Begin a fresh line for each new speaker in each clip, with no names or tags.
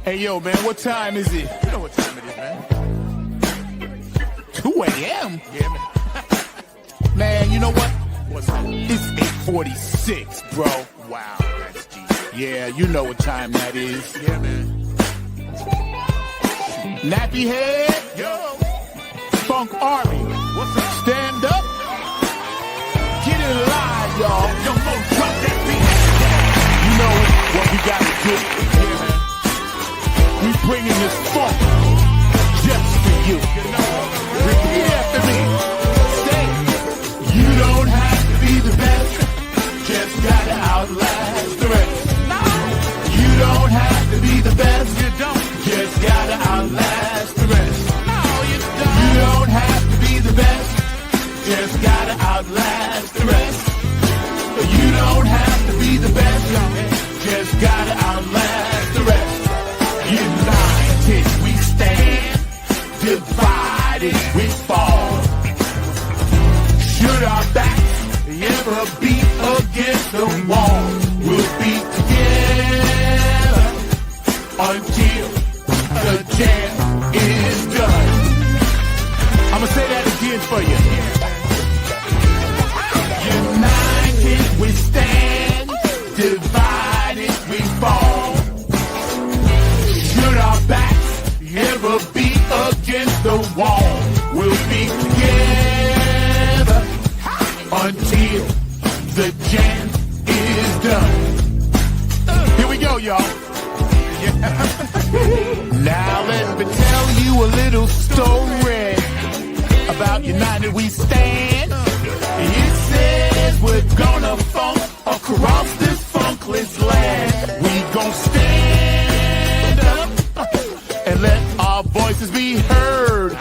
Hey, yo, man, what time is it?
You know what time it is, man.
2 a.m.?
Yeah, man.
Man, you know what?
What's that?
It's 8:46, bro.
Wow, that's G.
Yeah, you know what time that is.
Yeah, man.
Nappy head,
Yo,
Funk Army.
what's up?
Stand up. Get it live, y'all.
Yo, Mo, drop that beat.
You know what we gotta do.
Yeah, man.
We bringing this funk just for you.
You know,
Repeat after me. Say, you don't have to be the best. Just gotta outlast the rest. You don't have to be the best.
you don't.
Just gotta outlast the rest.
No, you
You
don't.
don't have to be the best. Just gotta outlast the rest. You don't have to be the best. Just gotta outlast the rest. United we stand. Divided we fall. Should our backs ever be against the wall, we'll be together until the jam is done. I'ma say that again for you. United we stand, divided we fall. Should our backs ever be against the wall, we'll be together until the jam is done. Here we go, y'all. Now let me tell you a little story about United We Stand. It says we're gonna funk across this funkless land. We gon' stand up and let our voices be heard.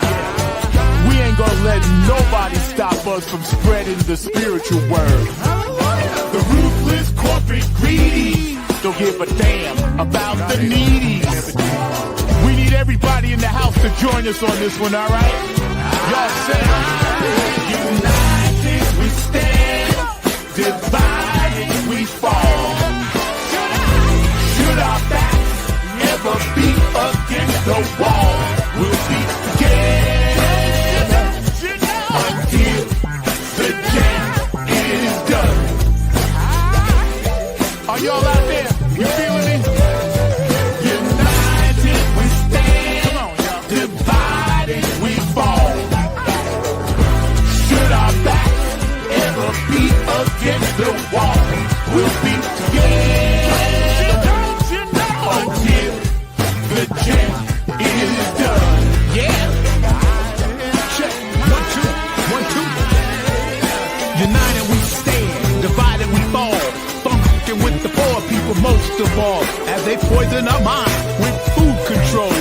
We ain't gonna let nobody stop us from spreading the spiritual word. The ruthless corporate greedy don't give a damn about the needies. We need everybody in the house to join us on this one, all right? Y'all say, united we stand, divided we fall. Should our backs ever be against the wall, we'll be together until the jam is done. Are y'all out there? You feeling me? United we stand, divided we fall. Should our backs ever be against the wall, we'll be together until the jam is done. Yeah. Check. 1, 2, 1, 2. United we stand, divided we fall. Funkin' with the poor people most of all, as they poison our minds with food control.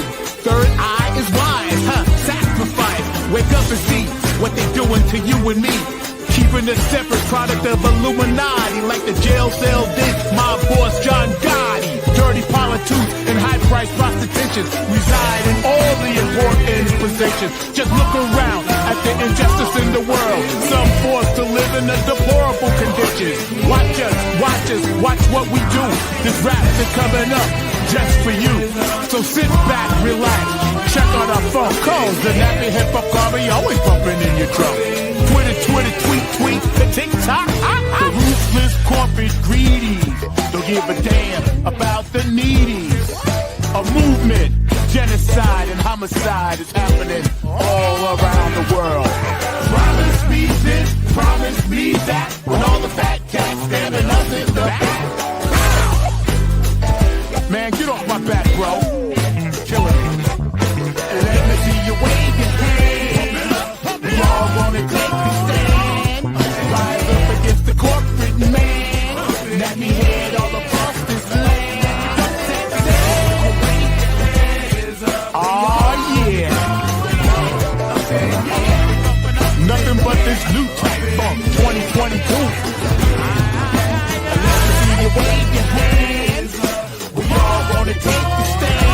Third eye is wise, sacrifice. Wake up and see what they doing to you and me. Keeping a separate product of Illuminati, like the jail cell did my boss John Gotti. Dirty politics and high-priced prostitution reside in all the important positions. Just look around at the injustice in the world. Some forced to live in a deplorable conditions. Watch us, watch what we do. This rap is coming up just for you. So sit back, relax, check out our phone calls. The nappy hip-hop army always bumping in your drum. Twitter, tweet, the TikTok. The ruthless corporate greedies don't give a damn about the needies. A movement, genocide and homicide is happening all around the world. Promise me this, promise me that, when all the fat cats stabbing us in the back. Man, get off my back, bro. Killing me. Let me see you wave your hand. We all wanna take a stand. Rise up against the corporate man. Let me head all across this land. Oh yeah. Nothing but this new type funk 2022. Let me see you wave your hands. We all wanna take the stand.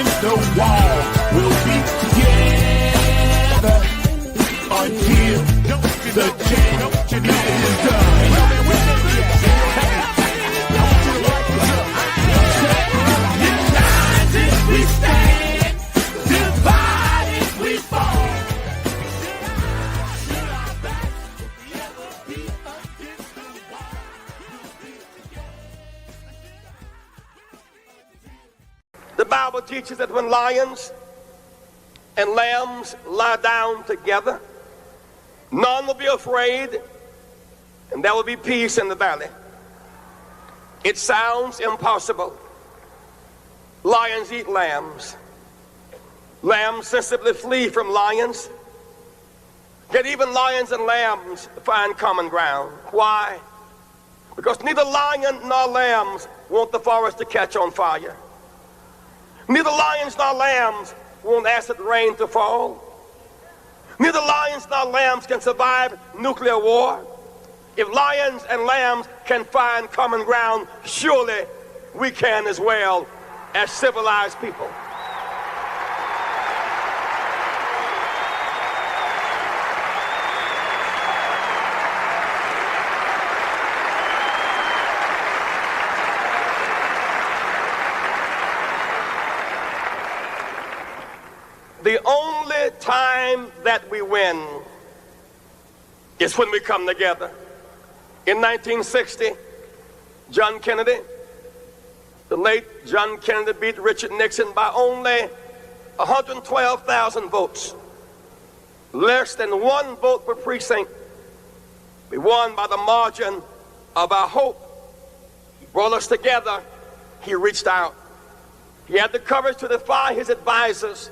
against the wall. We'll be together until the champion is done. United we stand, divided we fall.
The Bible teaches that when lions and lambs lie down together, none will be afraid, and there will be peace in the valley. It sounds impossible. Lions eat lambs. Lambs sensibly flee from lions. Yet even lions and lambs find common ground. Why? Because neither lion nor lambs want the forest to catch on fire. Neither lions nor lambs want acid rain to fall. Neither lions nor lambs can survive nuclear war. If lions and lambs can find common ground, surely we can as well as civilized people. The only time that we win is when we come together. In 1960, John Kennedy, the late John Kennedy, beat Richard Nixon by only 112,000 votes. Less than 1 vote per precinct. We won by the margin of our hope. He brought us together. He reached out. He had the courage to defy his advisors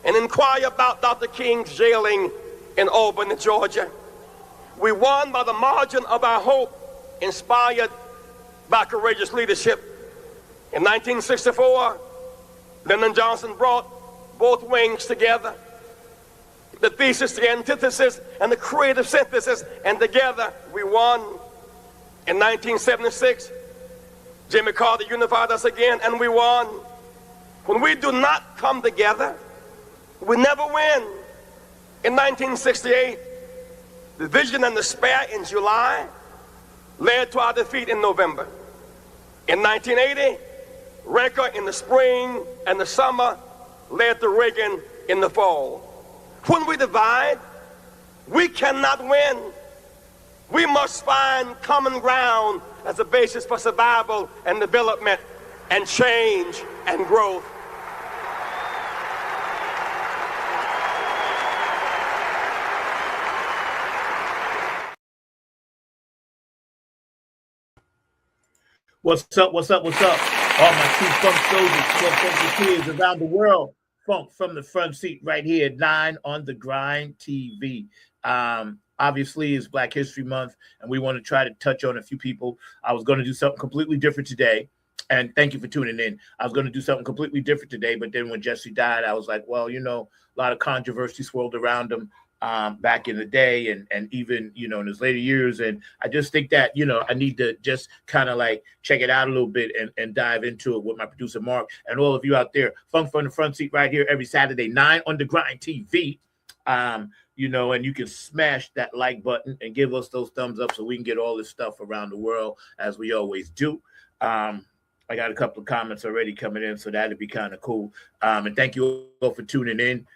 and inquire about Dr. King's jailing in Albany, Georgia. We won by the margin of our hope, inspired by courageous leadership. In 1964, Lyndon Johnson brought both wings together. The thesis, the antithesis, and the creative synthesis, and together we won. In 1976, Jimmy Carter unified us again, and we won. When we do not come together, we never win. In 1968, division and despair in July led to our defeat in November. In 1980, rancor in the spring and the summer led to Reagan in the fall. When we divide, we cannot win. We must find common ground as a basis for survival and development and change and growth.
What's up? What's up? What's up? All my true funk soldiers, funky kids around the world. Funk from the front seat right here at 9 on the Grind TV. Obviously, it's Black History Month, and we want to try to touch on a few people. I was going to do something completely different today, and thank you for tuning in. I was going to do something completely different today, but then when Jesse died, I was like, well, you know, a lot of controversy swirled around him back in the day and even, you know, in his later years. And I just think that, you know, I need to just kind of like check it out a little bit and dive into it with my producer, Mark, and all of you out there. Funk from the front seat right here every Saturday, 9 on the Grind TV. You know, and you can smash that like button and give us those thumbs up so we can get all this stuff around the world as we always do. I got a couple of comments already coming in, so that'd be kind of cool. And thank you all for tuning in.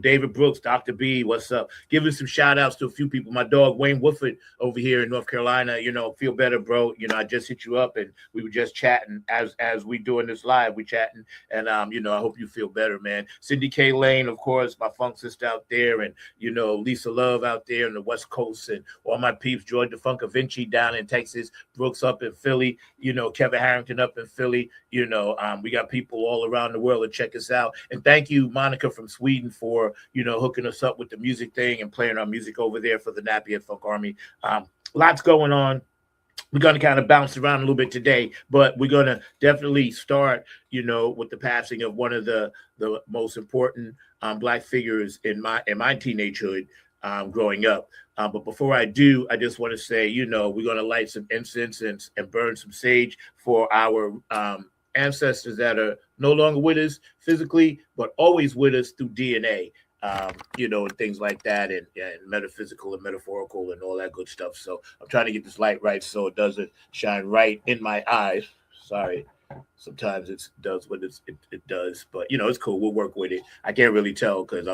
David Brooks, Dr. B, what's up? Giving some shout outs to a few people. My dog, Wayne Woodford, over here in North Carolina. You know, feel better, bro. You know, I just hit you up and we were just chatting as we doing this live. We chatting and, you know, I hope you feel better, man. Cindy K. Lane, of course, my funk sister out there, and, you know, Lisa Love out there in the West Coast, and all my peeps, George DeFunca Vinci down in Texas, Brooks up in Philly, you know, Kevin Harrington up in Philly. You know, we got people all around the world to check us out. And thank you, Monica from Sweden, for, you know, hooking us up with the music thing and playing our music over there for the Nappy Head Funk Army. Lots going on. We're going to kind of bounce around a little bit today, but we're going to definitely start, you know, with the passing of one of the most important Black figures in my teenagehood growing up. But before I do, I just want to say, you know, we're going to light some incense and burn some sage for our ancestors that are no longer with us physically, but always with us through DNA. And things like that, and metaphysical and metaphorical and all that good stuff. So I'm trying to get this light right so it doesn't shine right in my eyes. Sorry. Sometimes it does what it does, but it's cool. We'll work with it. I can't really tell because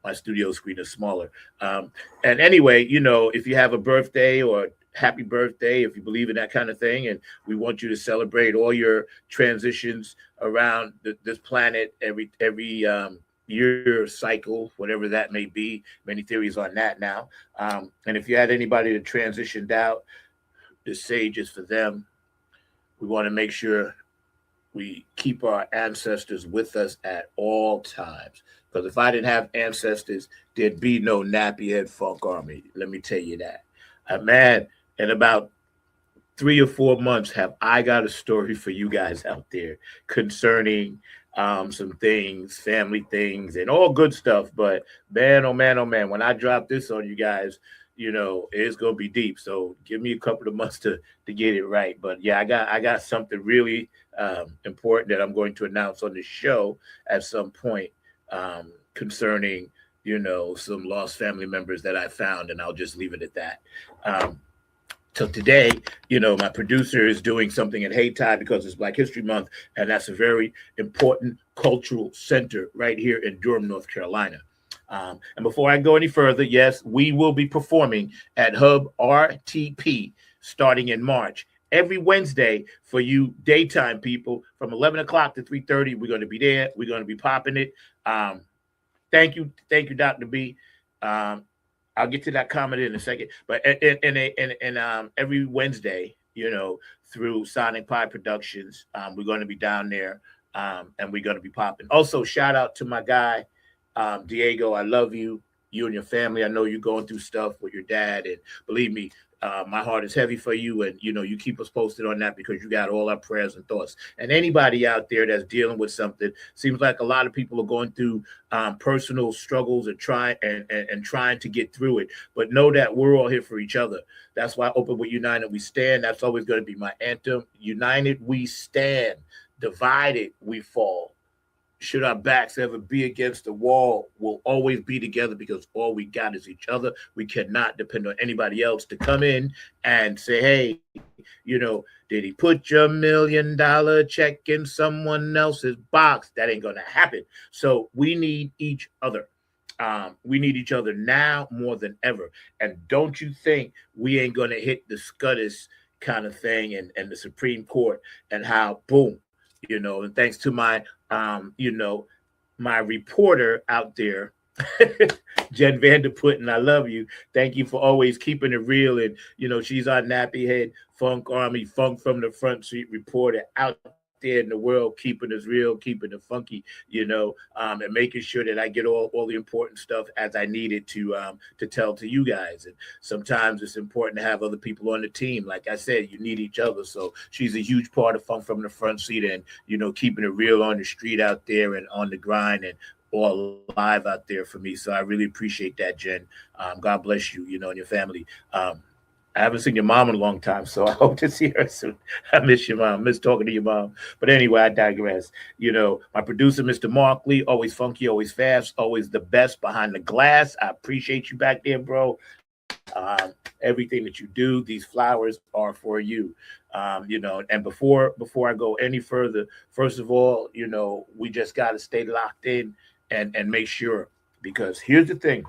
my studio screen is smaller. And anyway, if you have a birthday or happy birthday, if you believe in that kind of thing, and we want you to celebrate all your transitions around this planet every year cycle, whatever that may be. Many theories on that now. And if you had anybody that transitioned out, the sage is for them. We want to make sure we keep our ancestors with us at all times. Because if I didn't have ancestors, there'd be no Nappy Head Funk Army. Let me tell you that. Man, in about 3 or 4 months, have I got a story for you guys out there concerning some things, family things, and all good stuff. But man, oh man, when I drop this on you guys, it's gonna be deep. So give me a couple of months to get it right. But yeah, I got something really important that I'm going to announce on the show at some point concerning some lost family members that I found, and I'll just leave it at that. So today, my producer is doing something at Haytide because it's Black History Month, and that's a very important cultural center right here in Durham, North Carolina. And before I go any further, yes, we will be performing at Hub RTP starting in March. Every Wednesday for you daytime people from 11 o'clock to 3:30, we're going to be there. We're going to be popping it. Thank you, Dr. B. I'll get to that comment in a second, but every Wednesday, through Sonic Pie Productions, we're going to be down there, and we're going to be popping. Also, shout out to my guy, Diego. I love you and your family. I know you're going through stuff with your dad, and believe me, my heart is heavy for you, and you keep us posted on that because you got all our prayers and thoughts. And anybody out there that's dealing with something, seems like a lot of people are going through personal struggles and trying to get through it. But know that we're all here for each other. That's why Open with United We Stand. That's always going to be my anthem. United we stand, divided we fall. Should our backs ever be against the wall, we'll always be together because all we got is each other. We cannot depend on anybody else to come in and say, hey, did he put your $1 million check in someone else's box? That ain't going to happen. So we need each other. We need each other now more than ever. And don't you think we ain't going to hit the SCOTUS kind of thing and the Supreme Court and how, boom, and thanks to my my reporter out there, Jen Vanderputten, I love you. Thank you for always keeping it real. And, she's our Nappy Head Funk Army, Funk from the Front Street reporter out there in the world, keeping us real, keeping it funky, and making sure that I get all the important stuff as I need it to tell to you guys. And sometimes it's important to have other people on the team. Like I said, you need each other. So she's a huge part of Funk from the Front Seat, and keeping it real on the street out there and on the grind and all live out there for me. So I really appreciate that, Jen. God bless you, and your family. I haven't seen your mom in a long time, so I hope to see her soon. I miss your mom. I miss talking to your mom. But anyway, I digress. My producer, Mr. Mark Lee, always funky, always fast, always the best behind the glass. I appreciate you back there, bro. Everything that you do, these flowers are for you. And before I go any further, first of all, we just got to stay locked in and make sure, because here's the thing.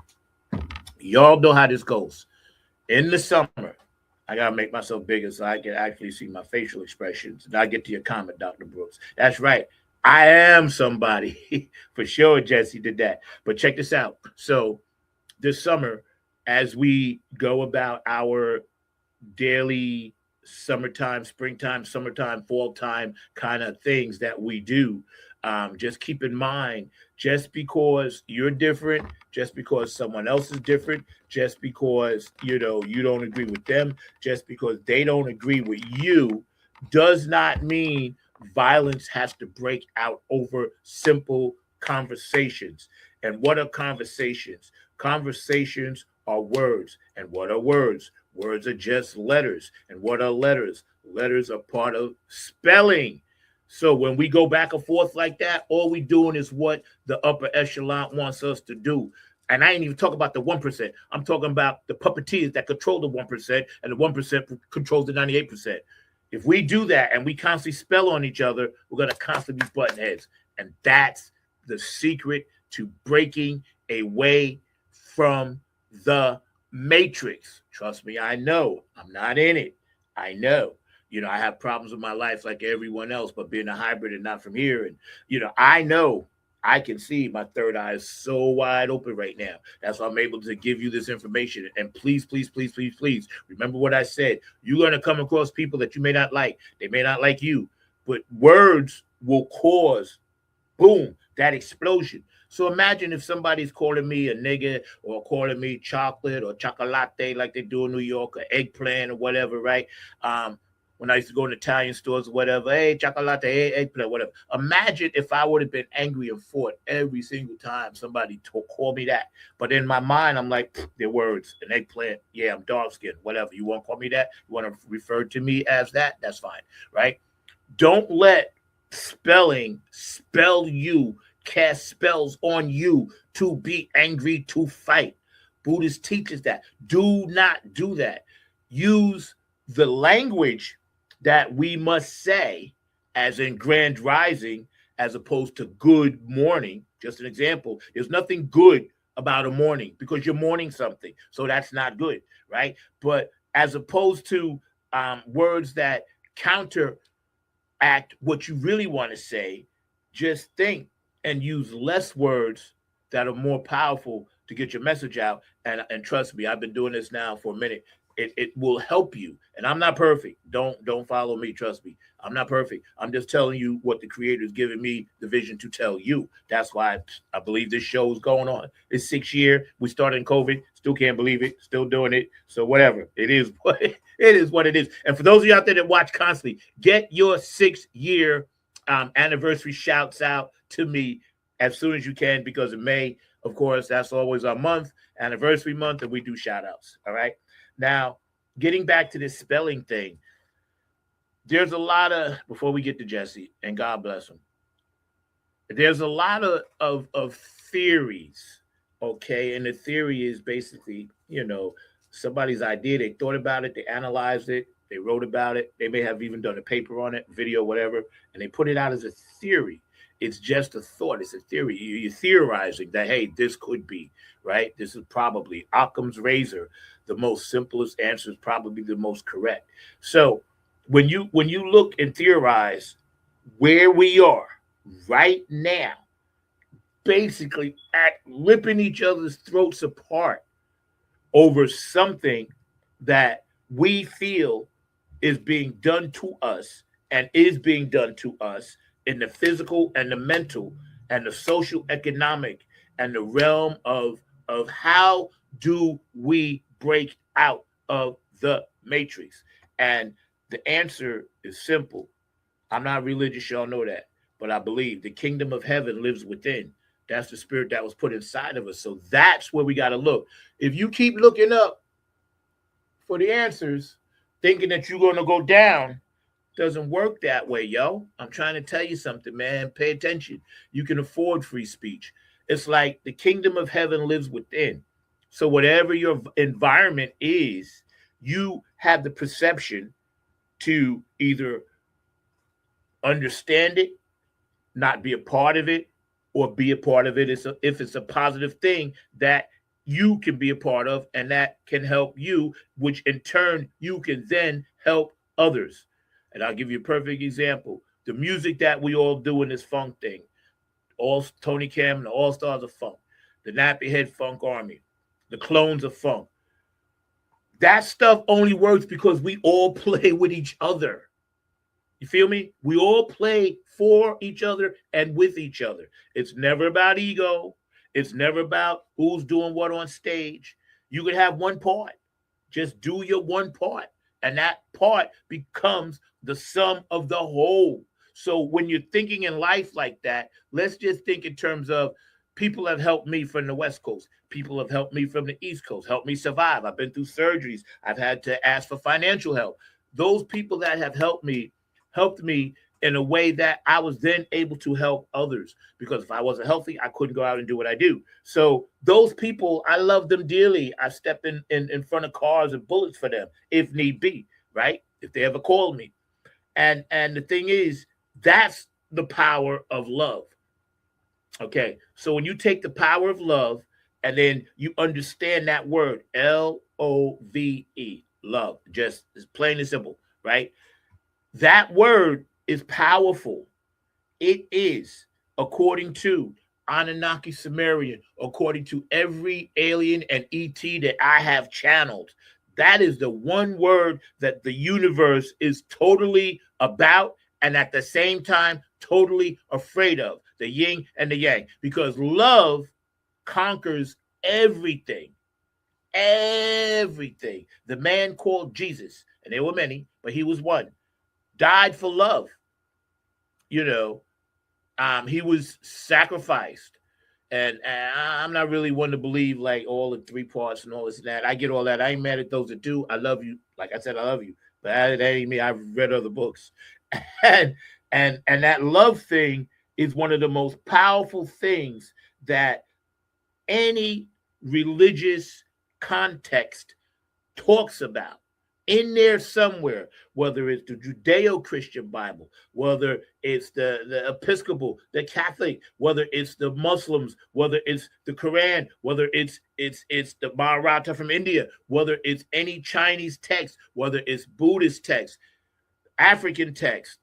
Y'all know how this goes. In the summer, I got to make myself bigger so I can actually see my facial expressions. And I get to your comment, Dr. Brooks. That's right. I am somebody. For sure, Jesse did that. But check this out. So this summer, as we go about our daily summertime, springtime, summertime, fall time kind of things that we do, just keep in mind, just because you're different, just because someone else is different, just because, you don't agree with them, just because they don't agree with you, does not mean violence has to break out over simple conversations. And what are conversations? Conversations are words. And what are words? Words are just letters. And what are letters? Letters are part of spelling. So when we go back and forth like that, all we doing is what the upper echelon wants us to do. And I ain't even talking about the 1%. I'm talking about the puppeteers that control the 1%, and the 1% controls the 98%. If we do that and we constantly spell on each other, we're going to constantly be button heads. And that's the secret to breaking away from the matrix. Trust me, I know. I'm not in it. I know. You know, I have problems with my life like everyone else, but being a hybrid and not from here. And, you know, I know. I can see my third eye is so wide open right now. That's why I'm able to give you this information. And please, please, please, please, please remember what I said. You're going to come across people that you may not like. They may not like you, but words will cause, boom, that explosion. So imagine if somebody's calling me a nigger or calling me chocolate or chocolate like they do in New York, or eggplant or whatever, right? When I used to go in Italian stores or whatever, hey, chocolate, hey, eggplant, whatever. Imagine if I would have been angry and fought every single time somebody called me that. But in my mind, I'm like, they're words. An eggplant, yeah, I'm dark-skinned, whatever. You want to call me that? You want to refer to me as that? That's fine, right? Don't let spelling spell you, cast spells on you to be angry, to fight. Buddhist teaches that. Do not do that. Use the language that we must say, as in grand rising, as opposed to good morning. Just an example. There's nothing good about a morning because you're mourning something. So that's not good, right? But as opposed to words that counteract what you really want to say, just think and use less words that are more powerful to get your message out. And trust me, I've been doing this now for a minute. It will help you. And I'm not perfect. Don't follow me. Trust me. I'm not perfect. I'm just telling you what the creator is giving me the vision to tell you. That's why I believe this show is going on. It's 6th year. We started in COVID. Still can't believe it. Still doing it. So whatever. It is what it is. And for those of you out there that watch constantly, get your 6th year anniversary shouts out to me as soon as you can, because in May, of course, that's always our month, anniversary month, and we do shout outs. All right. Now, getting back to this spelling thing, there's a lot of, before we get to Jesse, and God bless him, there's a lot of theories, okay? And the theory is basically, you know, somebody's idea, they thought about it, they analyzed it, they wrote about it, they may have even done a paper on it, video, whatever, and they put it out as a theory. It's just a thought. It's a theory. You're theorizing that, hey, this could be, right? This is probably Occam's razor. The most simplest answer is probably the most correct. So when you look and theorize where we are right now, basically at ripping each other's throats apart over something that we feel is being done to us and is being done to us in the physical and the mental and the social economic and the realm of how do we break out of the matrix? And the answer is simple. I'm not religious, y'all know that, but I believe the kingdom of heaven lives within. That's the spirit that was put inside of us. So that's where we got to look. If you keep looking up for the answers, thinking that you're going to go down, doesn't work that way, yo. I'm trying to tell you something, man. Pay attention. You can afford free speech. It's like the kingdom of heaven lives within. So whatever your environment is, you have the perception to either understand it, not be a part of it, or be a part of it if it's a positive thing that you can be a part of, and that can help you, which in turn you can then help others. And I'll give you a perfect example. The music that we all do in this funk thing, all Tony Cam and the All-Stars of Funk, the Nappy Head Funk Army, the Clones of Funk. That stuff only works because we all play with each other. You feel me? We all play for each other and with each other. It's never about ego. It's never about who's doing what on stage. You could have one part. Just do your one part. And that part becomes the sum of the whole. So when you're thinking in life like that, let's just think in terms of people have helped me from the West Coast. People have helped me from the East Coast, helped me survive. I've been through surgeries. I've had to ask for financial help. Those people that have helped me in a way that I was then able to help others, because if I wasn't healthy, I couldn't go out and do what I do. So those people, I love them dearly. I stepped in front of cars and bullets for them if need be, right? If they ever called me. And the thing is, that's the power of love. Okay, so when you take the power of love and then you understand that word, Love, love, just as plain and simple, right? That word is powerful. It is, according to Anunnaki Sumerian, according to every alien and ET that I have channeled. That is the one word that the universe is totally about, and at the same time totally afraid of, the yin and the yang, because love conquers everything. Everything. The man called Jesus, and there were many, but he was one, died for love. You know, he was sacrificed. And I'm not really one to believe like all the three parts and all this and that. I get all that. I ain't mad at those that do. I love you. Like I said, I love you. But that ain't me. I've read other books. And that love thing is one of the most powerful things that any religious context talks about in there somewhere, whether it's the Judeo-Christian Bible, whether it's the Episcopal, the Catholic, whether it's the Muslims, whether it's the Quran, whether it's the Mahabharata from India, whether it's any Chinese text, whether it's Buddhist text, African text,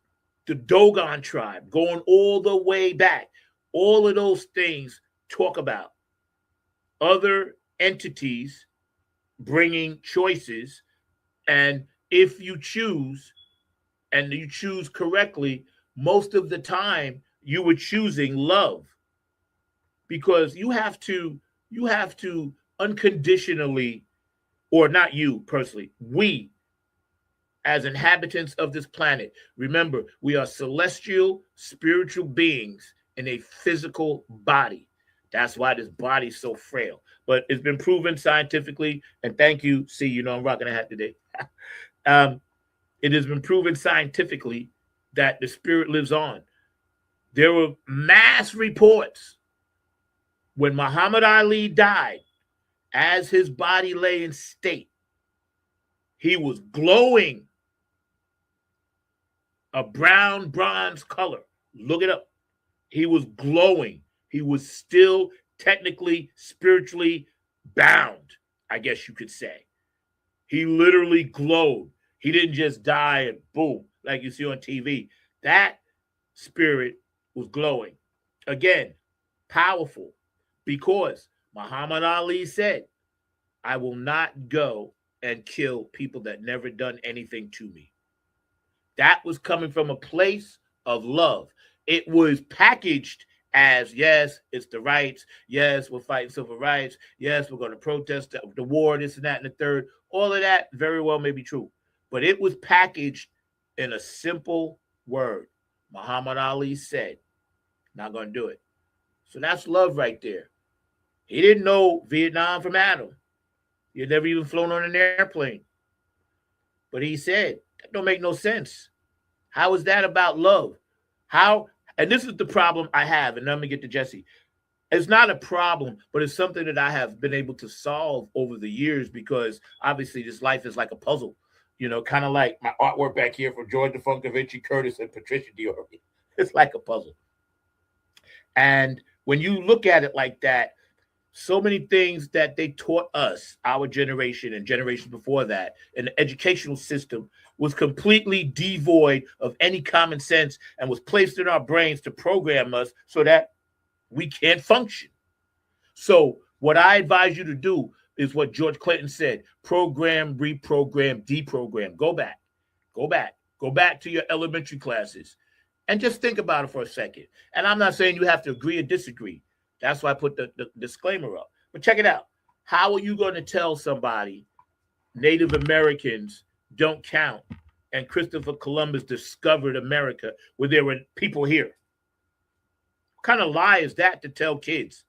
the Dogon tribe, going all the way back. All of those things talk about other entities bringing choices, and if you choose, and you choose correctly, most of the time you were choosing love, because you have to unconditionally, or not you personally, we as inhabitants of this planet, remember, we are celestial spiritual beings in a physical body. That's why this body is so frail. But it's been proven scientifically, and thank you. See, you know I'm rocking a hat today. It has been proven scientifically that the spirit lives on. There were mass reports when Muhammad Ali died, as his body lay in state, he was glowing a brown bronze color. Look it up. He was glowing. He was still technically, spiritually bound, I guess you could say. He literally glowed. He didn't just die and boom, like you see on TV. That spirit was glowing. Again, powerful, because Muhammad Ali said, I will not go and kill people that never done anything to me. That was coming from a place of love. It was packaged as, yes, it's the rights. Yes, we're fighting civil rights. Yes, we're going to protest the war, this and that, and the third. All of that very well may be true. But it was packaged in a simple word. Muhammad Ali said, not going to do it. So that's love right there. He didn't know Vietnam from Adam. He had never even flown on an airplane. But he said, that don't make no sense. How is that about love? How? And this is the problem I have, and let me get to Jesse. It's not a problem, but it's something that I have been able to solve over the years, because obviously this life is like a puzzle, you know, kind of like my artwork back here from George DeFunk, Vinci Curtis, and Patricia Dior. It's like a puzzle. And when you look at it like that, so many things that they taught us, our generation and generations before that, in the educational system, was completely devoid of any common sense and was placed in our brains to program us so that we can't function. So what I advise you to do is what George Clinton said: program, reprogram, deprogram. Go back to your elementary classes and just think about it for a second. And I'm not saying you have to agree or disagree. That's why I put the disclaimer up. But check it out. How are you going to tell somebody Native Americans don't count and Christopher Columbus discovered America where there were people here? What kind of lie is that to tell kids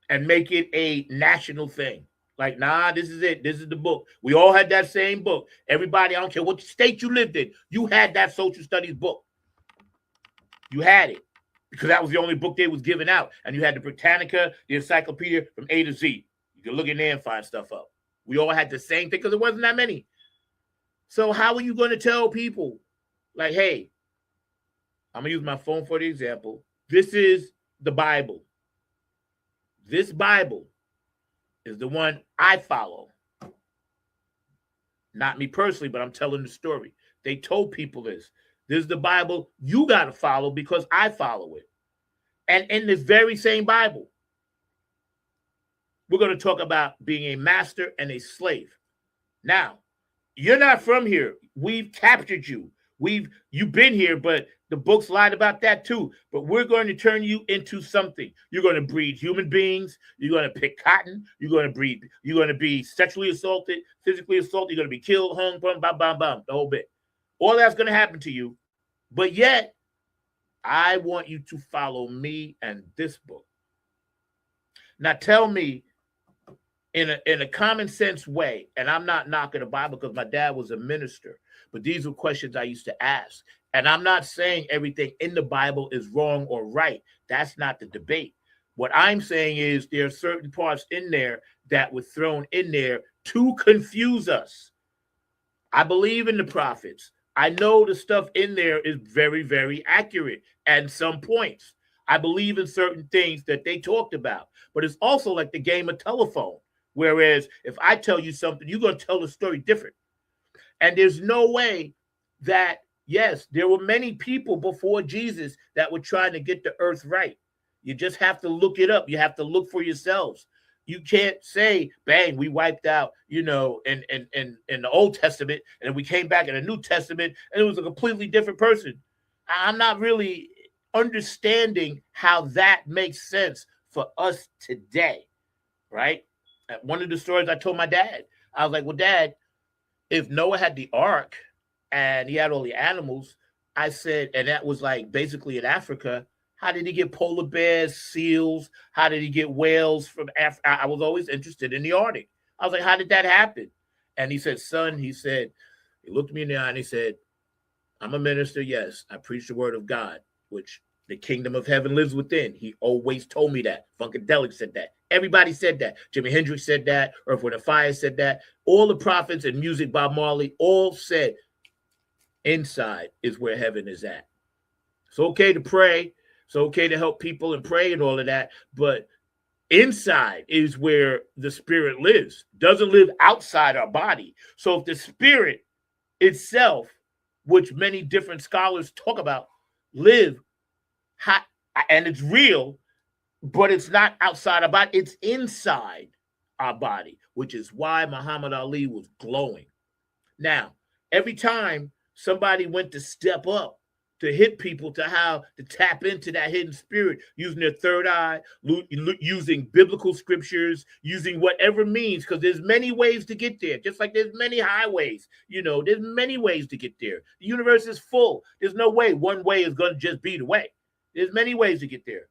and make it a national thing? Like, nah, this is it. This is the book. We all had that same book. Everybody, I don't care what state you lived in, you had that social studies book. You had it because that was the only book they was giving out. And you had the Britannica, the encyclopedia from A to Z. You can look in there and find stuff up. We all had the same thing because there wasn't that many. So how are you going to tell people, like, hey, I'm going to use my phone for the example. This is the Bible. This Bible is the one I follow. Not me personally, but I'm telling the story. They told people this. This is the Bible you got to follow because I follow it. And in this very same Bible, we're going to talk about being a master and a slave. Now, you're not from here. We've captured you. You've been here, but the books lied about that too. But we're going to turn you into something. You're going to breed human beings. You're going to pick cotton. You're going to be sexually assaulted, physically assaulted. You're going to be killed, hung, bum, bum, bum, bum, the whole bit. All that's going to happen to you. But yet, I want you to follow me and this book. Now tell me, in a common sense way, and I'm not knocking the Bible because my dad was a minister, but these were questions I used to ask. And I'm not saying everything in the Bible is wrong or right. That's not the debate. What I'm saying is there are certain parts in there that were thrown in there to confuse us. I believe in the prophets. I know the stuff in there is very, very accurate at some points. I believe in certain things that they talked about, but it's also like the game of telephone. Whereas if I tell you something, you're going to tell the story different. And there's no way that, yes, there were many people before Jesus that were trying to get the earth right. You just have to look it up. You have to look for yourselves. You can't say, bang, we wiped out, in the Old Testament, and we came back in the New Testament, and it was a completely different person. I'm not really understanding how that makes sense for us today, right? One of the stories I told my dad, I was like, well, Dad, if Noah had the ark and he had all the animals, I said, and that was like basically in Africa, how did he get polar bears, seals? How did he get whales from Africa? I was always interested in the Arctic. I was like, how did that happen? And he said, son, he looked me in the eye and he said, I'm a minister. Yes, I preach the word of God, which the kingdom of heaven lives within. He always told me that. Funkadelic said that. Everybody said that. Jimi Hendrix said that. Earth, Wind & Fire said that. All the prophets and music, Bob Marley, all said inside is where heaven is at. It's okay to pray. It's okay to help people and pray and all of that. But inside is where the spirit lives. Doesn't live outside our body. So if the spirit itself, which many different scholars talk about, live hot and it's real, but it's not outside our body, it's inside our body, which is why Muhammad Ali was glowing. Now, every time somebody went to step up to hit people to how to tap into that hidden spirit, using their third eye, using biblical scriptures, using whatever means, because there's many ways to get there, just like there's many highways. There's many ways to get there. The universe is full. There's no way one way is going to just be the way. There's many ways to get there.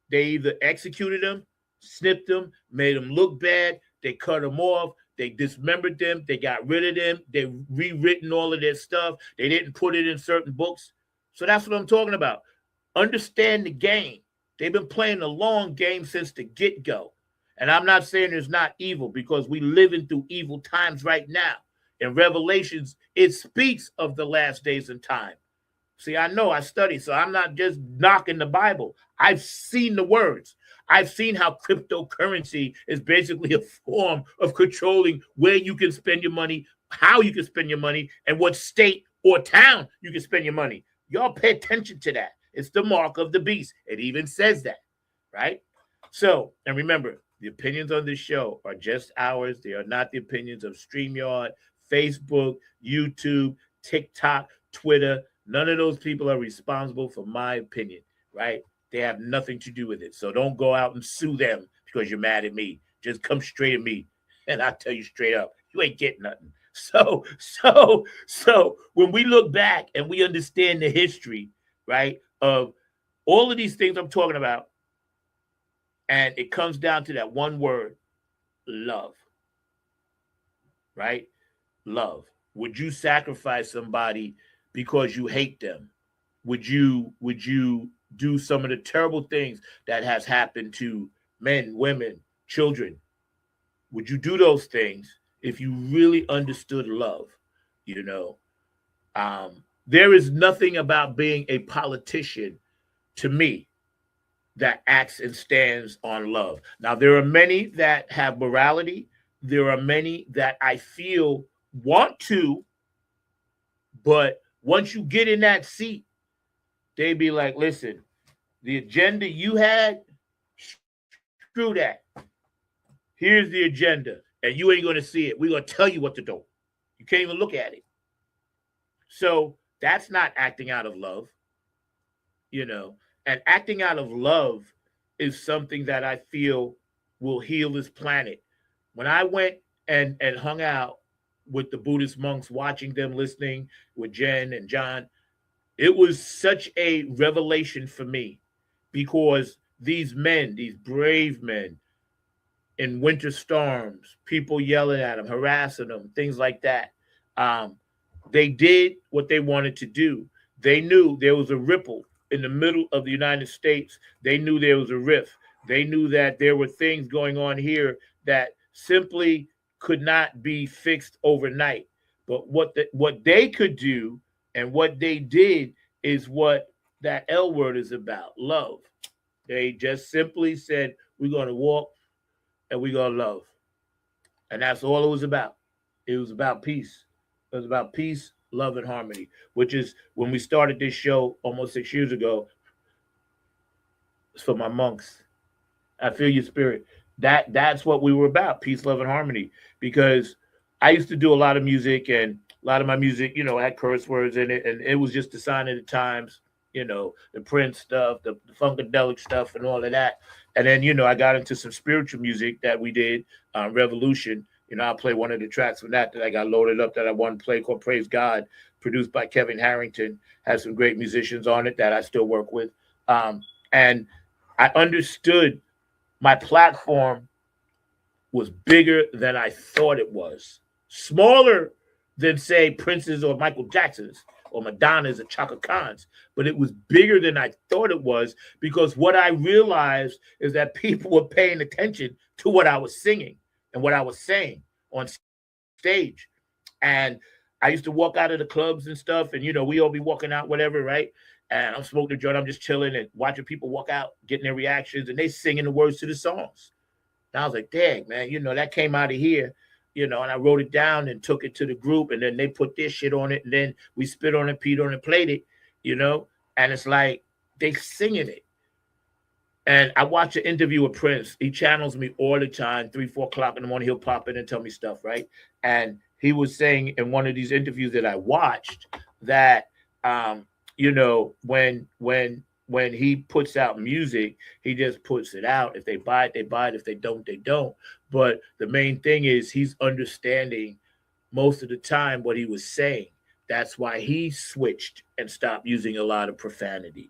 They either executed them, snipped them, made them look bad, they cut them off, they dismembered them, they got rid of them, they rewritten all of their stuff, they didn't put it in certain books. So that's what I'm talking about. Understand the game. They've been playing the long game since the get-go. And I'm not saying there's not evil, because we're living through evil times right now. In Revelations, it speaks of the last days and time. See, I know I study, so I'm not just knocking the Bible. I've seen the words. I've seen how cryptocurrency is basically a form of controlling where you can spend your money, how you can spend your money, and what state or town you can spend your money. Y'all pay attention to that. It's the mark of the beast. It even says that, right? So, and remember, the opinions on this show are just ours. They are not the opinions of StreamYard, Facebook, YouTube, TikTok, Twitter. None of those people are responsible for my opinion, right? They have nothing to do with it. So don't go out and sue them because you're mad at me. Just come straight at me, and I'll tell you straight up, you ain't getting nothing. So when we look back and we understand the history, right, of all of these things I'm talking about, and it comes down to that one word, love, right? Love. Would you sacrifice somebody because you hate them? Would you do some of the terrible things that has happened to men, women, children? Would you do those things if you really understood love? You know, there is nothing about being a politician to me that acts and stands on love. Now, there are many that have morality. There are many that I feel want to, but once you get in that seat, they be like, listen, the agenda you had, screw that. Here's the agenda, and you ain't going to see it. We're going to tell you what to do. You can't even look at it. So that's not acting out of love, you know. And acting out of love is something that I feel will heal this planet. When I went and hung out with the Buddhist monks, watching them, listening with Jen and John, it was such a revelation for me, because these men, these brave men, in winter storms, people yelling at them, harassing them, things like that. They did what they wanted to do. They knew there was a ripple in the middle of the United States. They knew there was a rift. They knew that there were things going on here that simply could not be fixed overnight. But what they could do and what they did is what that L word is about, love. They just simply said, we're going to walk and we're going to love. And that's all it was about. It was about peace. It was about peace, love, and harmony, which is when we started this show almost 6 years ago. It's for my monks. I feel your spirit. That's what we were about, peace, love, and harmony. Because I used to do a lot of music, and a lot of my music, you know, had curse words in it, and it was just the sign of the times, you know, the Prince stuff, the funkadelic stuff, and all of that. And then, you know, I got into some spiritual music that we did, Revolution. You know, I'll play one of the tracks from that I got loaded up that I wanted to play, called Praise God, produced by Kevin Harrington. Has some great musicians on it that I still work with. And I understood my platform was bigger than I thought it was. Smaller than, say, Prince's or Michael Jackson's or Madonna's or Chaka Khan's, but it was bigger than I thought it was, because what I realized is that people were paying attention to what I was singing and what I was saying on stage. And I used to walk out of the clubs and stuff, and, you know, we all be walking out, whatever, right? And I'm smoking a joint, I'm just chilling and watching people walk out, getting their reactions, and they singing the words to the songs. And I was like, dang, man, you know, that came out of here, you know, and I wrote it down and took it to the group, and then they put their shit on it, and then we spit on it, peed on it, played it, you know, and it's like they singing it. And I watch an interview with Prince. He channels me all the time, 3, 4 o'clock in the morning, he'll pop in and tell me stuff, right? And he was saying in one of these interviews that I watched that, you know, when he puts out music, he just puts it out. If they buy it, they buy it. If they don't, they don't. But the main thing is he's understanding most of the time what he was saying. That's why he switched and stopped using a lot of profanity,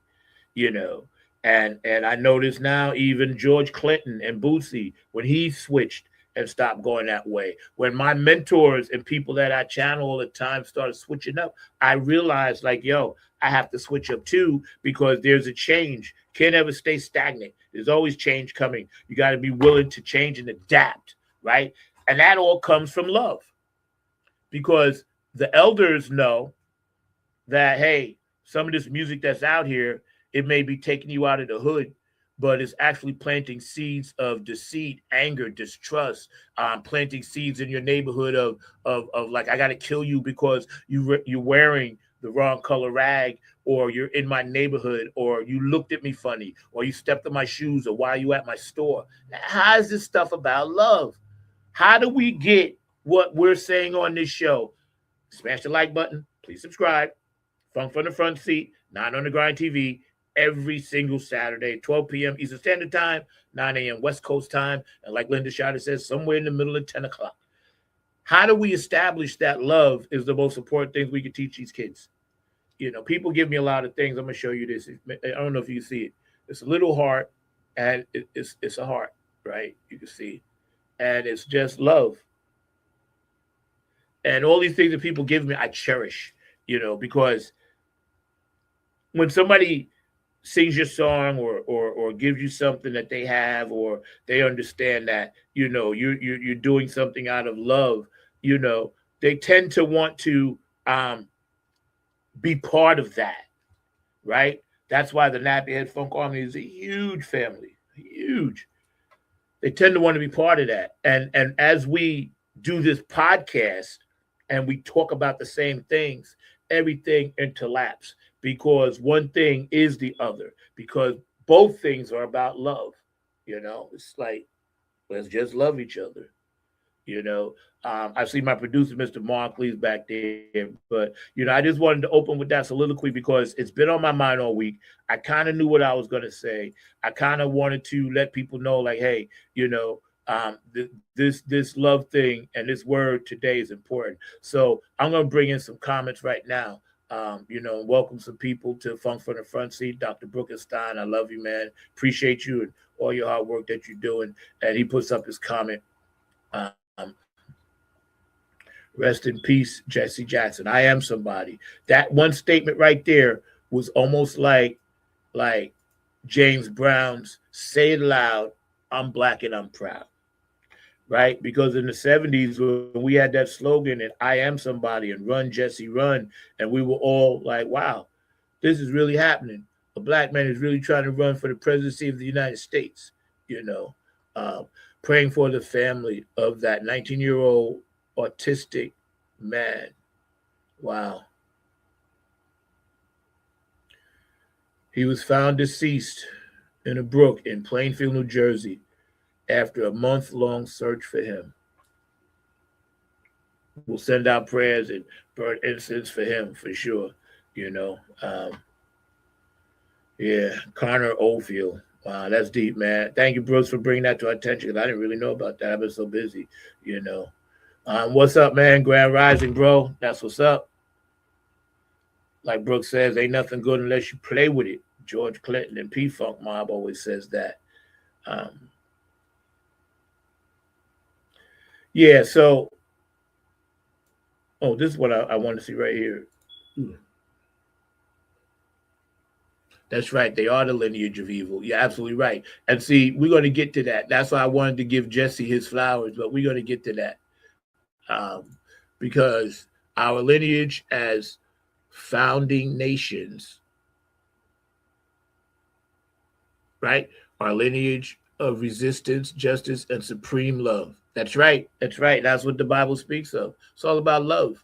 you know. And I notice now even George Clinton and Bootsy, when he switched and stopped going that way. When my mentors and people that I channel all the time started switching up, I realized, like, yo, I have to switch up too, because there's a change. Can't ever stay stagnant. There's always change coming. You got to be willing to change and adapt, right? And that all comes from love, because the elders know that, hey, some of this music that's out here, it may be taking you out of the hood, but it's actually planting seeds of deceit, anger, distrust, planting seeds in your neighborhood of like, I got to kill you because you're wearing the wrong color rag, or you're in my neighborhood, or you looked at me funny, or you stepped on my shoes, or why are you at my store? How is this stuff about love? How do we get what we're saying on this show? Smash the like button. Please subscribe. Funk from the Front Seat, 9 on the Grind TV, every single Saturday, 12 p.m. Eastern Standard Time, 9 a.m. West Coast time. And like Linda Shatter says, somewhere in the middle of 10 o'clock. How do we establish that love is the most important thing we can teach these kids? You know, people give me a lot of things. I'm going to show you this. I don't know if you can see it. It's a little heart, and it's a heart, right? You can see. and it's just love. And all these things that people give me, I cherish, because when somebody sings your song or gives you something that they have, or they understand that, you're doing something out of love, they tend to want to be part of that, right? That's why the Nappy Head Funk Army is a huge family, huge. They tend to want to be part of that. And as we do this podcast and we talk about the same things, everything interlaps, because one thing is the other, because both things are about love. It's like, let's just love each other. I see my producer, Mr. Mark Lee's back there, but I just wanted to open with that soliloquy because it's been on my mind all week. I kind of knew what I was going to say. I kind of wanted to let people know, like, hey, this love thing and this word today is important. So I'm going to bring in some comments right now. Welcome some people to Funk from the Front Seat. Dr. Brookenstein, I love you, man. Appreciate you and all your hard work that you're doing. And he puts up his comment. Rest in peace, Jesse Jackson. I am somebody. That one statement right there was almost like James Brown's "Say It Loud, I'm Black and I'm Proud," right? Because in the 70s, when we had that slogan, and I am somebody, and run, Jesse, run, and we were all like, wow, this is really happening. A black man is really trying to run for the presidency of the United States, praying for the family of that 19-year-old autistic man. Wow. He was found deceased in a brook in Plainfield, New Jersey, after a month-long search for him. We'll send out prayers and burn incense for him for sure. Connor Oldfield. Wow, that's deep, man. Thank you, Brooks, for bringing that to our attention. I didn't really know about that. I've been so busy, What's up, man? Grand Rising, bro. That's what's up. Like Brooks says, ain't nothing good unless you play with it. George Clinton and P-Funk Mob always says that. So, this is what I want to see right here. That's right. They are the lineage of evil. You're absolutely right. And see, we're going to get to that. That's why I wanted to give Jesse his flowers, but we're going to get to that. Because our lineage as founding nations, right? Our lineage of resistance, justice, and supreme love. That's right. That's right. That's what the Bible speaks of. It's all about love.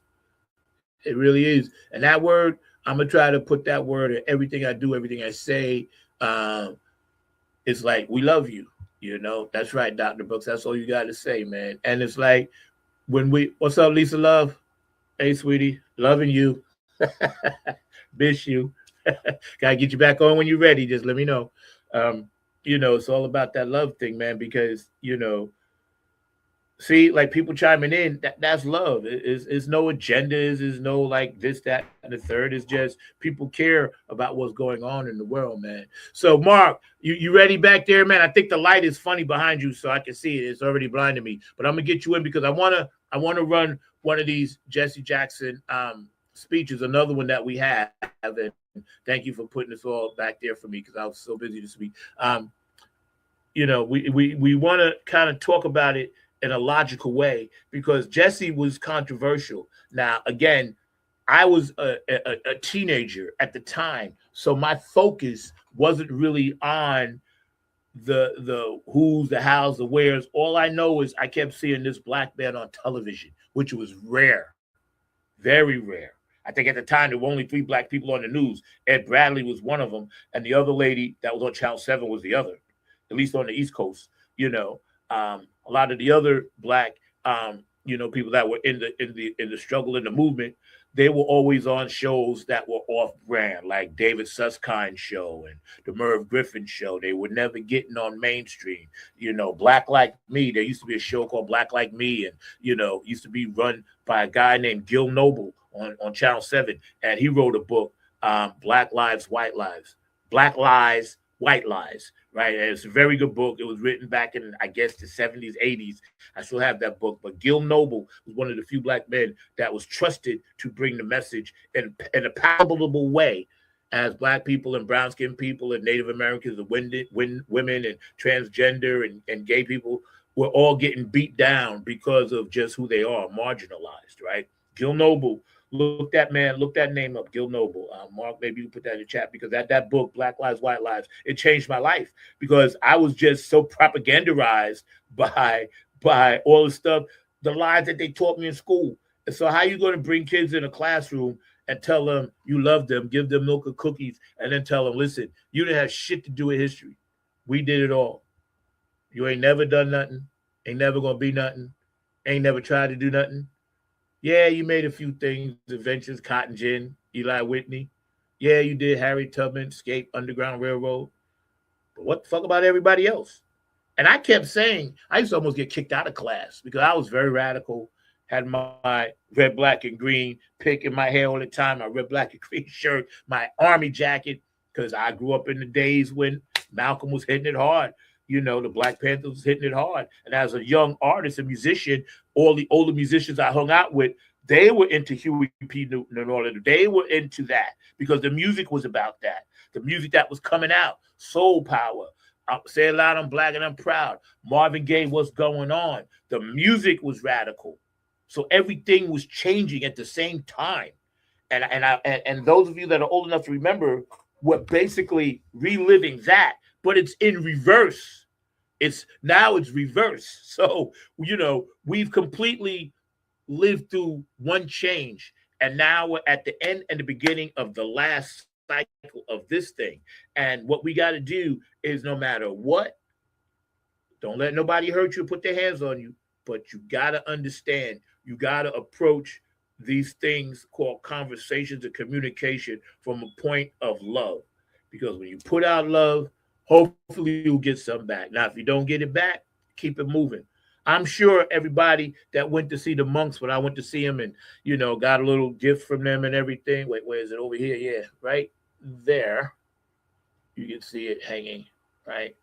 It really is. And that word, I'm going to try to put that word in everything I do, everything I say. It's like, we love you. That's right, Dr. Brooks. That's all you got to say, man. And it's like, what's up, Lisa Love? Hey, sweetie, loving you. Miss you. Gotta get you back on when you're ready. Just let me know. It's all about that love thing, man, because, see, like people chiming in, that's love. It's no agendas, it's no like this, that, and the third. It's just people care about what's going on in the world, man. So, Mark, you ready back there, man? I think the light is funny behind you, so I can see it. It's already blinding me. But I'm gonna get you in because I wanna run one of these Jesse Jackson speeches, another one that we have. And thank you for putting this all back there for me because I was so busy this week. We want to kind of talk about it in a logical way because Jesse was controversial. Now, again, I was a teenager at the time, so my focus wasn't really on the who's, the hows, the wheres. All I know is I kept seeing this black man on television, which was rare, very rare. I think at the time there were only 3 black people on the news. Ed Bradley was one of them, and the other lady that was on Channel 7 was the other, at least on the East Coast. A lot of the other black, people that were in the struggle, in the movement, they were always on shows that were off-brand, like David Susskind show and the Merv Griffin show. They were never getting on mainstream. Black Like Me, there used to be a show called Black Like Me, and, used to be run by a guy named Gil Noble on Channel 7, and he wrote a book, Black Lives, White Lives. Black Lies, White Lies, right? And it's a very good book. It was written back in, I guess, the 70s, 80s. I still have that book. But Gil Noble was one of the few black men that was trusted to bring the message in a palatable way, as black people and brown-skinned people and Native Americans and women and transgender and gay people were all getting beat down because of just who they are, marginalized, right? Gil Noble, look that name up, Gil Noble. Mark, maybe you put that in the chat, because that book, Black Lives, White Lives, it changed my life, because I was just so propagandized by all the stuff, the lies that they taught me in school. And so how are you going to bring kids in a classroom and tell them you love them, give them milk and cookies, and then tell them, listen, you didn't have shit to do with history. We did it all. You ain't never done nothing, ain't never going to be nothing, ain't never tried to do nothing. Yeah, you made a few things, Adventures, Cotton Gin, Eli Whitney. Yeah, you did Harry Tubman, Escape, Underground Railroad. But what the fuck about everybody else? And I kept saying, I used to almost get kicked out of class because I was very radical, had my red, black, and green pick in my hair all the time, my red, black, and green shirt, my army jacket, because I grew up in the days when Malcolm was hitting it hard. You know, the Black Panthers was hitting it hard. And as a young artist and musician, all the older musicians I hung out with, they were into Huey P. Newton and all of that. They were into that because the music was about that. The music that was coming out, Soul Power, Say It Loud, I'm Black and I'm Proud, Marvin Gaye, What's Going On. The music was radical. So everything was changing at the same time. And those of you that are old enough to remember were basically reliving that, but it's in reverse. It's reverse. So, you know, we've completely lived through one change, and now we're at the end and the beginning of the last cycle of this thing. And what we got to do is, no matter what, don't let nobody hurt you, put their hands on you, but you got to understand, you got to approach these things called conversations and communication from a point of love. Because when you put out love, hopefully you'll get some back. Now, if you don't get it back, keep it moving. I'm sure everybody that went to see the Monks, when I went to see them and, you know, got a little gift from them and everything. Wait, where is it? Over here? Yeah, right there. You can see it hanging right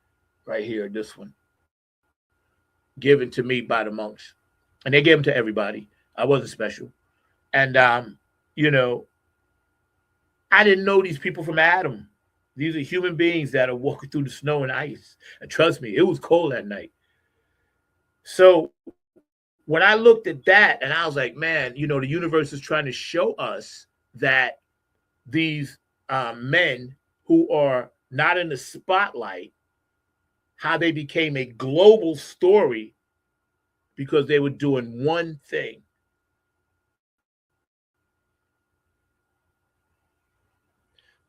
here, this one. Given to me by the Monks. And they gave them to everybody. I wasn't special. And, you know, I didn't know these people from Adam. These are human beings that are walking through the snow and ice. And trust me, it was cold that night. So when I looked at that, and I was like, man, you know, the universe is trying to show us that these men who are not in the spotlight, how they became a global story because they were doing one thing.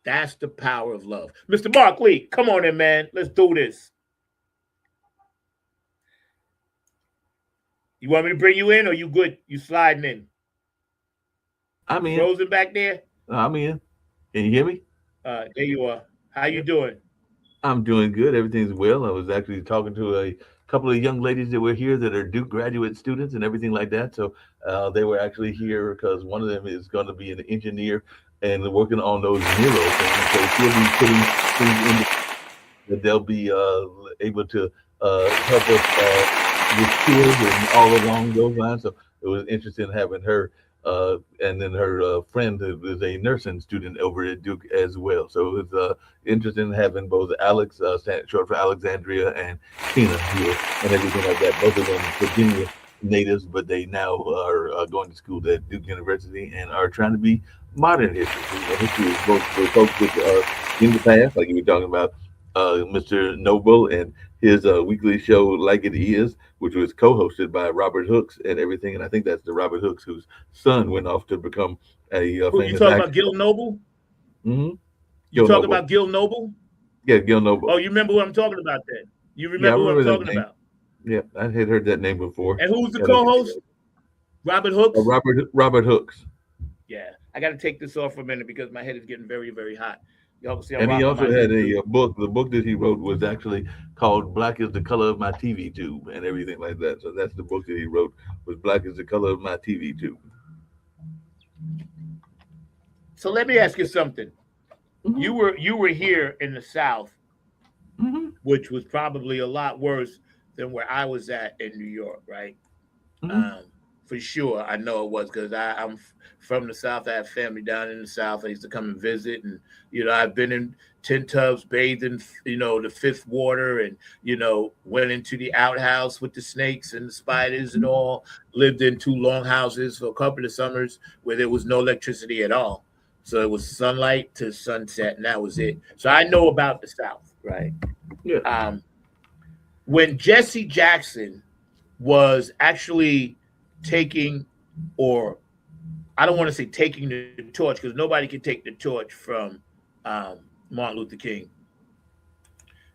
That's the power of love. Mr. Mark Lee, come on in, man. Let's do this. You want me to bring you in, or you good? You sliding in?
I'm in.
Frozen back there?
I'm in. Can you hear me?
There you are. How you doing?
I'm doing good. Everything's well. I was actually talking to a couple of young ladies that were here that are Duke graduate students and everything like that. So they were actually here because one of them is going to be an engineer and working on those Nero things. So she'll be putting things in that they'll be able to help us with kids and all along those lines. So it was interesting having her and then her friend who is a nursing student over at Duke as well. So it was interesting having both Alex, short for Alexandria, and Tina here and everything like that. Both of them Virginia natives, but they now are going to school at Duke University and are trying to be modern history. History is both for folks that are in the past, like you were talking about Mr. Noble and his weekly show Like It Is, which was co-hosted by Robert Hooks and everything. And I think that's the Robert Hooks whose son went off to become a famous
you talking
actor.
about Gil Noble?
Mm-hmm.
You talking about Gil Noble?
Yeah, Gil Noble.
Oh, you remember what I'm talking about then? You remember what I'm talking about?
Yeah, I had heard that name before.
And who's the co-host? Robert Hooks?
Robert Hooks.
Yeah, I got to take this off for a minute because my head is getting very, very hot. Y'all can see
and he also had a book. The book that he wrote was actually called Black is the Color of My TV Tube and everything like that. So that's the book that he wrote, was Black is the Color of My TV Tube.
So let me ask you something.
Mm-hmm.
You were here in the South.
Mm-hmm.
which was probably a lot worse than where I was at in New York, right?
Mhm.
For sure, I know it was because I'm from the South. I have family down in the South. I used to come and visit, and I've been in tin tubs, bathed in the fifth water, and went into the outhouse with the snakes and the spiders and all. Lived in two long houses for a couple of summers where there was no electricity at all. So it was sunlight to sunset, and that was it. So I know about the South, right?
Yeah.
When Jesse Jackson was actually taking, or I don't want to say taking the torch because nobody can take the torch from Martin Luther King.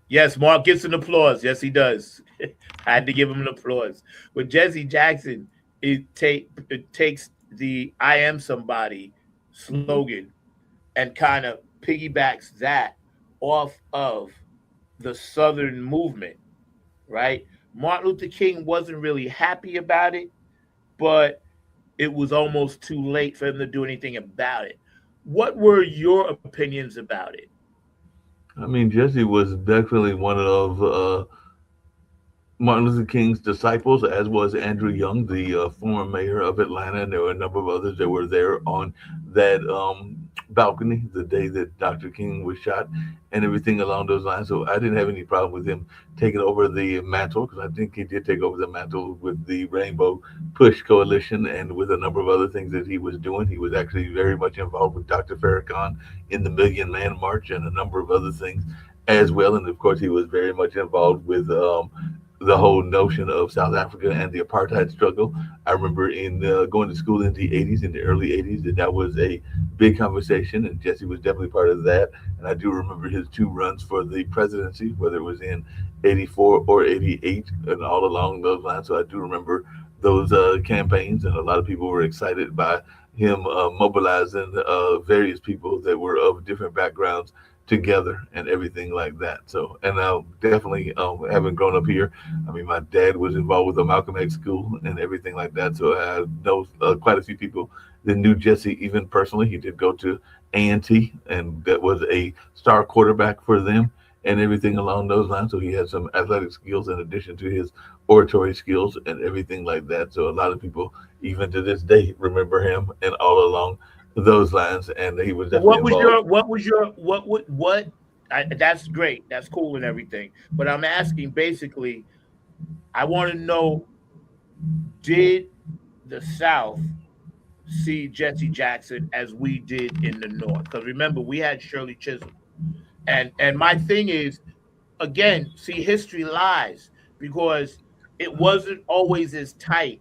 Yes, Mark gets an applause. Yes, he does. I had to give him an applause. With Jesse Jackson, it takes the "I am somebody" slogan and kind of piggybacks that off of the Southern movement, right? Martin Luther King wasn't really happy about it, but it was almost too late for him to do anything about it. What were your opinions about it?
I mean, Jesse was definitely one of Martin Luther King's disciples, as was Andrew Young, the former mayor of Atlanta, and there were a number of others that were there on that balcony the day that Dr. King was shot and everything along those lines. So I didn't have any problem with him taking over the mantle, because I think he did take over the mantle with the Rainbow Push Coalition and with a number of other things that he was doing. He was actually very much involved with Dr. Farrakhan in the Million Man March and a number of other things as well. And of course, he was very much involved with the whole notion of South Africa and the apartheid struggle. I remember in going to school in the 80s, in the early 80s, that was a big conversation, and Jesse was definitely part of that. And I do remember his two runs for the presidency, whether it was in 84 or 88, and all along those lines. So I do remember those campaigns, and a lot of people were excited by him mobilizing various people that were of different backgrounds together and everything like that. So, and definitely having grown up here, I mean, my dad was involved with the Malcolm X school and everything like that. So I know quite a few people that knew Jesse even personally. He did go to A&T, and that was a star quarterback for them and everything along those lines. So he had some athletic skills in addition to his oratory skills and everything like that. So a lot of people, even to this day, remember him and all along those lines, and he was definitely
what that's great, that's cool and everything, but I'm asking, basically, I want to know, did the South see Jesse Jackson as we did in the North? Because remember, we had Shirley Chisholm, and my thing is, again, see, history lies, because it wasn't always as tight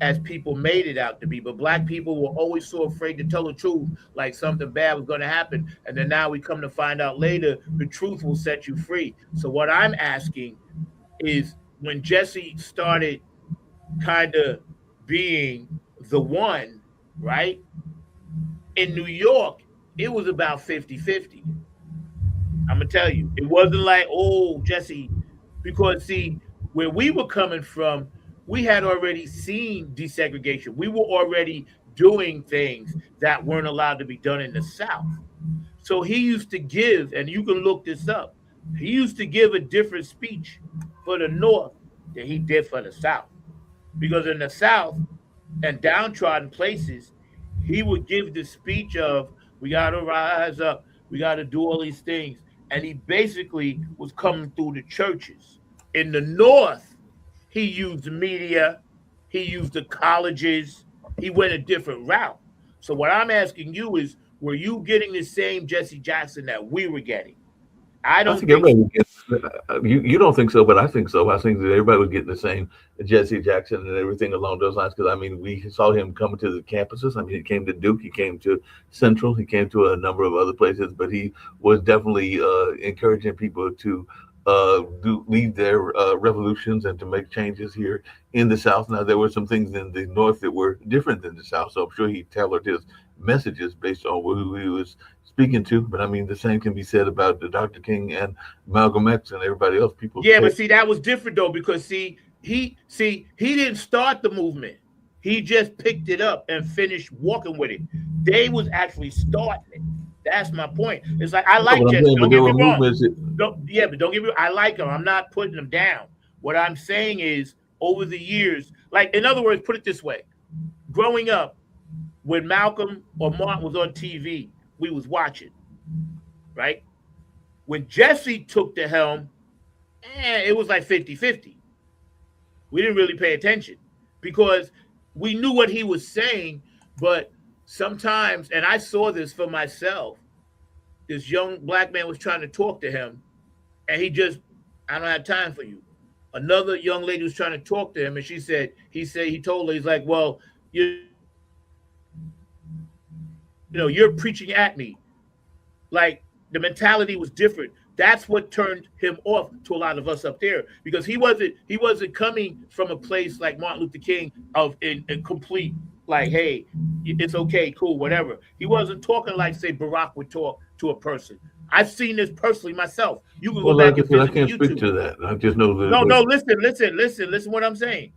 as people made it out to be. But black people were always so afraid to tell the truth, like something bad was going to happen. And then now we come to find out later, the truth will set you free. So what I'm asking is, when Jesse started kind of being the one, right? In New York, it was about 50-50. I'm going to tell you, it wasn't like, oh, Jesse, because see, where we were coming from, we had already seen desegregation. We were already doing things that weren't allowed to be done in the South. So he used to give, and you can look this up, he used to give a different speech for the North than he did for the South. Because in the South and downtrodden places, he would give the speech of, we got to rise up, we got to do all these things. And he basically was coming through the churches. In the North, he used the media, he used the colleges, he went a different route. So what I'm asking you is, were you getting the same Jesse Jackson that we were getting? I don't think
so. You don't think so, but I think so. I think that everybody was getting the same Jesse Jackson and everything along those lines. Because I mean, we saw him coming to the campuses. I mean, he came to Duke, he came to Central, he came to a number of other places, but he was definitely encouraging people to lead their revolutions and to make changes here in the South. Now, there were some things in the North that were different than the South, so I'm sure he tailored his messages based on who he was speaking to. But I mean, the same can be said about the Dr. King and Malcolm X and everybody else. People,
but see, that was different though, because he didn't start the movement. He just picked it up and finished walking with it. They was actually starting it. That's my point. It's like I
No,
like
but I'm
Jesse.
saying, but
Don't
there
get me
were
wrong.
movements. That,
But don't get me. I like him. I'm not putting him down. What I'm saying is, over the years, like in other words, put it this way: growing up, when Malcolm or Martin was on TV, we was watching, right? When Jesse took the helm, it was like 50-50. We didn't really pay attention because we knew what he was saying, but sometimes, and I saw this for myself, this young black man was trying to talk to him, and he just, I don't have time for you. Another young lady was trying to talk to him, and he told her, he's like, well, you're preaching at me. Like the mentality was different. That's what turned him off to a lot of us up there, because he wasn't coming from a place like Martin Luther King of in complete like, hey, it's okay, cool, whatever. He wasn't talking like, say, Barack would talk to a person. I've seen this personally myself. You can go
well,
back
like I
and
said, I
visit
can't
YouTube.
speak to that. I just know that.
No, listen what I'm saying.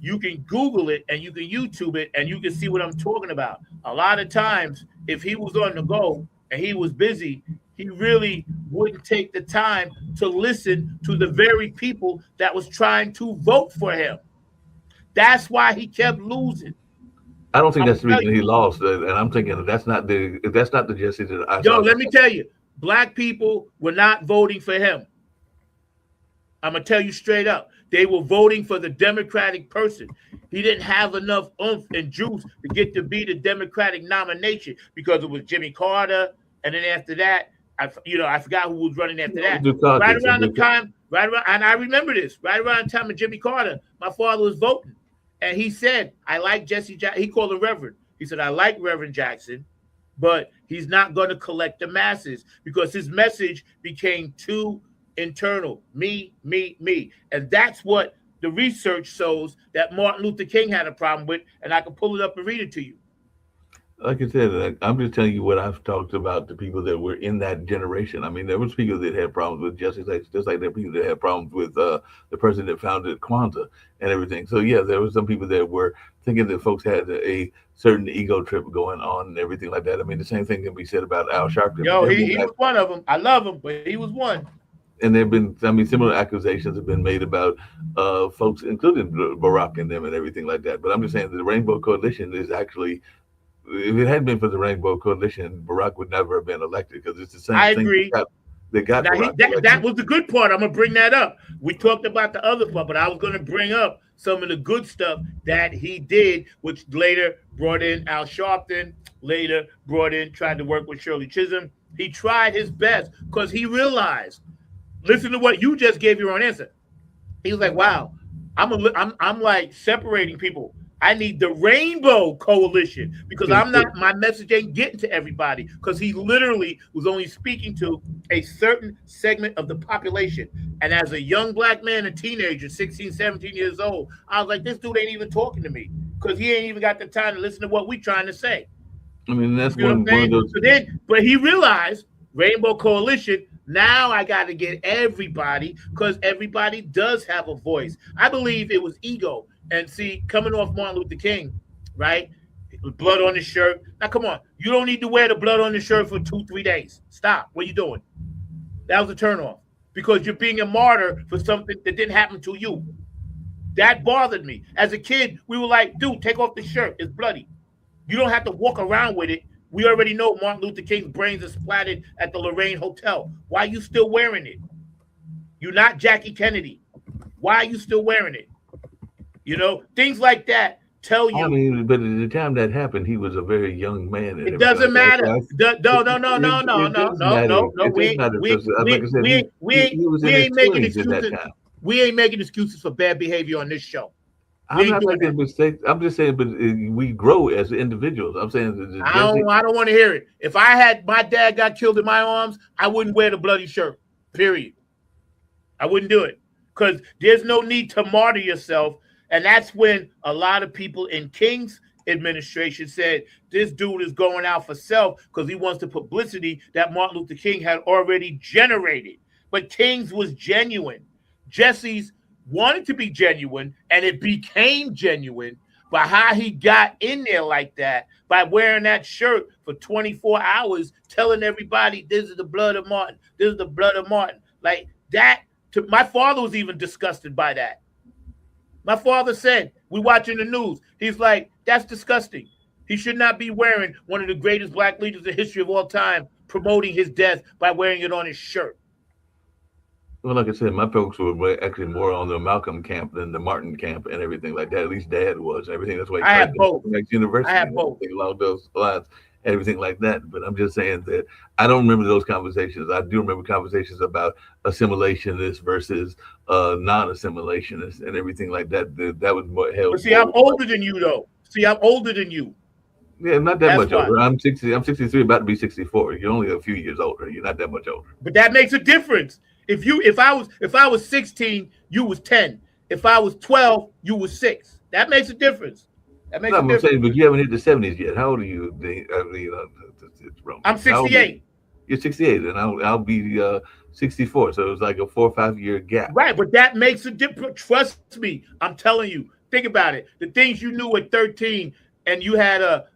You can Google it and you can YouTube it and you can see what I'm talking about. A lot of times, if he was on the go and he was busy, he really wouldn't take the time to listen to the very people that was trying to vote for him. That's why he kept losing.
I don't think that's the reason he lost, and I'm thinking that's not the Jesse that I saw.
Let me tell you, black people were not voting for him. I'm gonna tell you straight up. They were voting for the Democratic person. He didn't have enough oomph and juice to get to be the Democratic nomination because it was Jimmy Carter, and then after that, I forgot who was running after that. Right around the time, and I remember this. Right around the time of Jimmy Carter, my father was voting, and he said, "I like Jesse Jackson." He called him Reverend. He said, "I like Reverend Jackson, but he's not going to collect the masses because his message became too internal, me, and that's what the research shows that Martin Luther King had a problem with, and I can pull it up and read it to you."
Like I said, I'm just telling you what I've talked about to people that were in that generation. I mean, there was people that had problems with Jesse, just like there were people that had problems with the person that founded Kwanzaa and everything. So yeah, there were some people that were thinking that folks had a certain ego trip going on and everything like that. I mean, the same thing can be said about Al Sharpton.
He was one of them. I love him, but he was one.
And there have been, similar accusations have been made about folks, including Barack and them and everything like that. But I'm just saying that the Rainbow Coalition is actually, if it hadn't been for the Rainbow Coalition, Barack would never have been elected because it's the same thing. I agree. That
was the good part. I'm going to bring that up. We talked about the other part, but I was going to bring up some of the good stuff that he did, which later brought in Al Sharpton, tried to work with Shirley Chisholm. He tried his best because he realized, listen to what you just gave your own answer. He was like, wow, I'm like separating people. I need the Rainbow Coalition because my message ain't getting to everybody, because he literally was only speaking to a certain segment of the population. And as a young black man, a teenager, 16, 17 years old, I was like, this dude ain't even talking to me because he ain't even got the time to listen to what we trying to say.
I mean, that's one of those.
But he realized Rainbow Coalition, now I got to get everybody because everybody does have a voice. I believe it was ego. And see, coming off Martin Luther King, right? Blood on his shirt. Now, come on. You don't need to wear the blood on the shirt for 2-3 days. Stop. What are you doing? That was a turnoff because you're being a martyr for something that didn't happen to you. That bothered me. As a kid, we were like, dude, take off the shirt. It's bloody. You don't have to walk around with it. We already know Martin Luther King's brains are splattered at the Lorraine Hotel. Why are you still wearing it? You're not Jackie Kennedy. Why are you still wearing it? Things like that tell you.
I mean, but at the time that happened, he was a very young man.
It doesn't matter. No. We ain't making excuses. We ain't making excuses for bad behavior on this show.
I'm not making mistakes. I'm just saying, but we grow as individuals. I'm saying.
I don't want to hear it. If I had my dad got killed in my arms, I wouldn't wear the bloody shirt. Period. I wouldn't do it because there's no need to martyr yourself. And that's when a lot of people in King's administration said, this dude is going out for self because he wants the publicity that Martin Luther King had already generated. But King's was genuine. Jesse's wanted to be genuine, and it became genuine. But how he got in there like that by wearing that shirt for 24 hours, telling everybody this is the blood of Martin, this is the blood of Martin, like that. My father was even disgusted by that. My father said, we watching the news. He's like, that's disgusting. He should not be wearing one of the greatest black leaders in history of all time, promoting his death by wearing it on his shirt.
Well, like I said, my folks were actually more on the Malcolm camp than the Martin camp and everything like that. At least Dad was and everything. That's why he
I had both.
Next university.
I had both.
Along those lines, and everything like that. But I'm just saying that I don't remember those conversations. I do remember conversations about assimilationists versus non-assimilationists and everything like that. That was more held.
But see, I'm older than you, though. See, I'm older than you.
Yeah, not that
That's
much older. I'm 60. I'm 63, about to be 64. You're only a few years older. You're not that much older.
But that makes a difference. If I was 16, you was 10. If I was 12, you was 6. That makes a difference. That makes a
I'm
difference.
saying, but you haven't hit the 70s yet. How old are you?
I'm 68.
You're 68, and I'll be 64. So it was like a 4 or 5 year gap.
Right, but that makes a difference. Trust me, I'm telling you. Think about it. The things you knew at 13, and you had a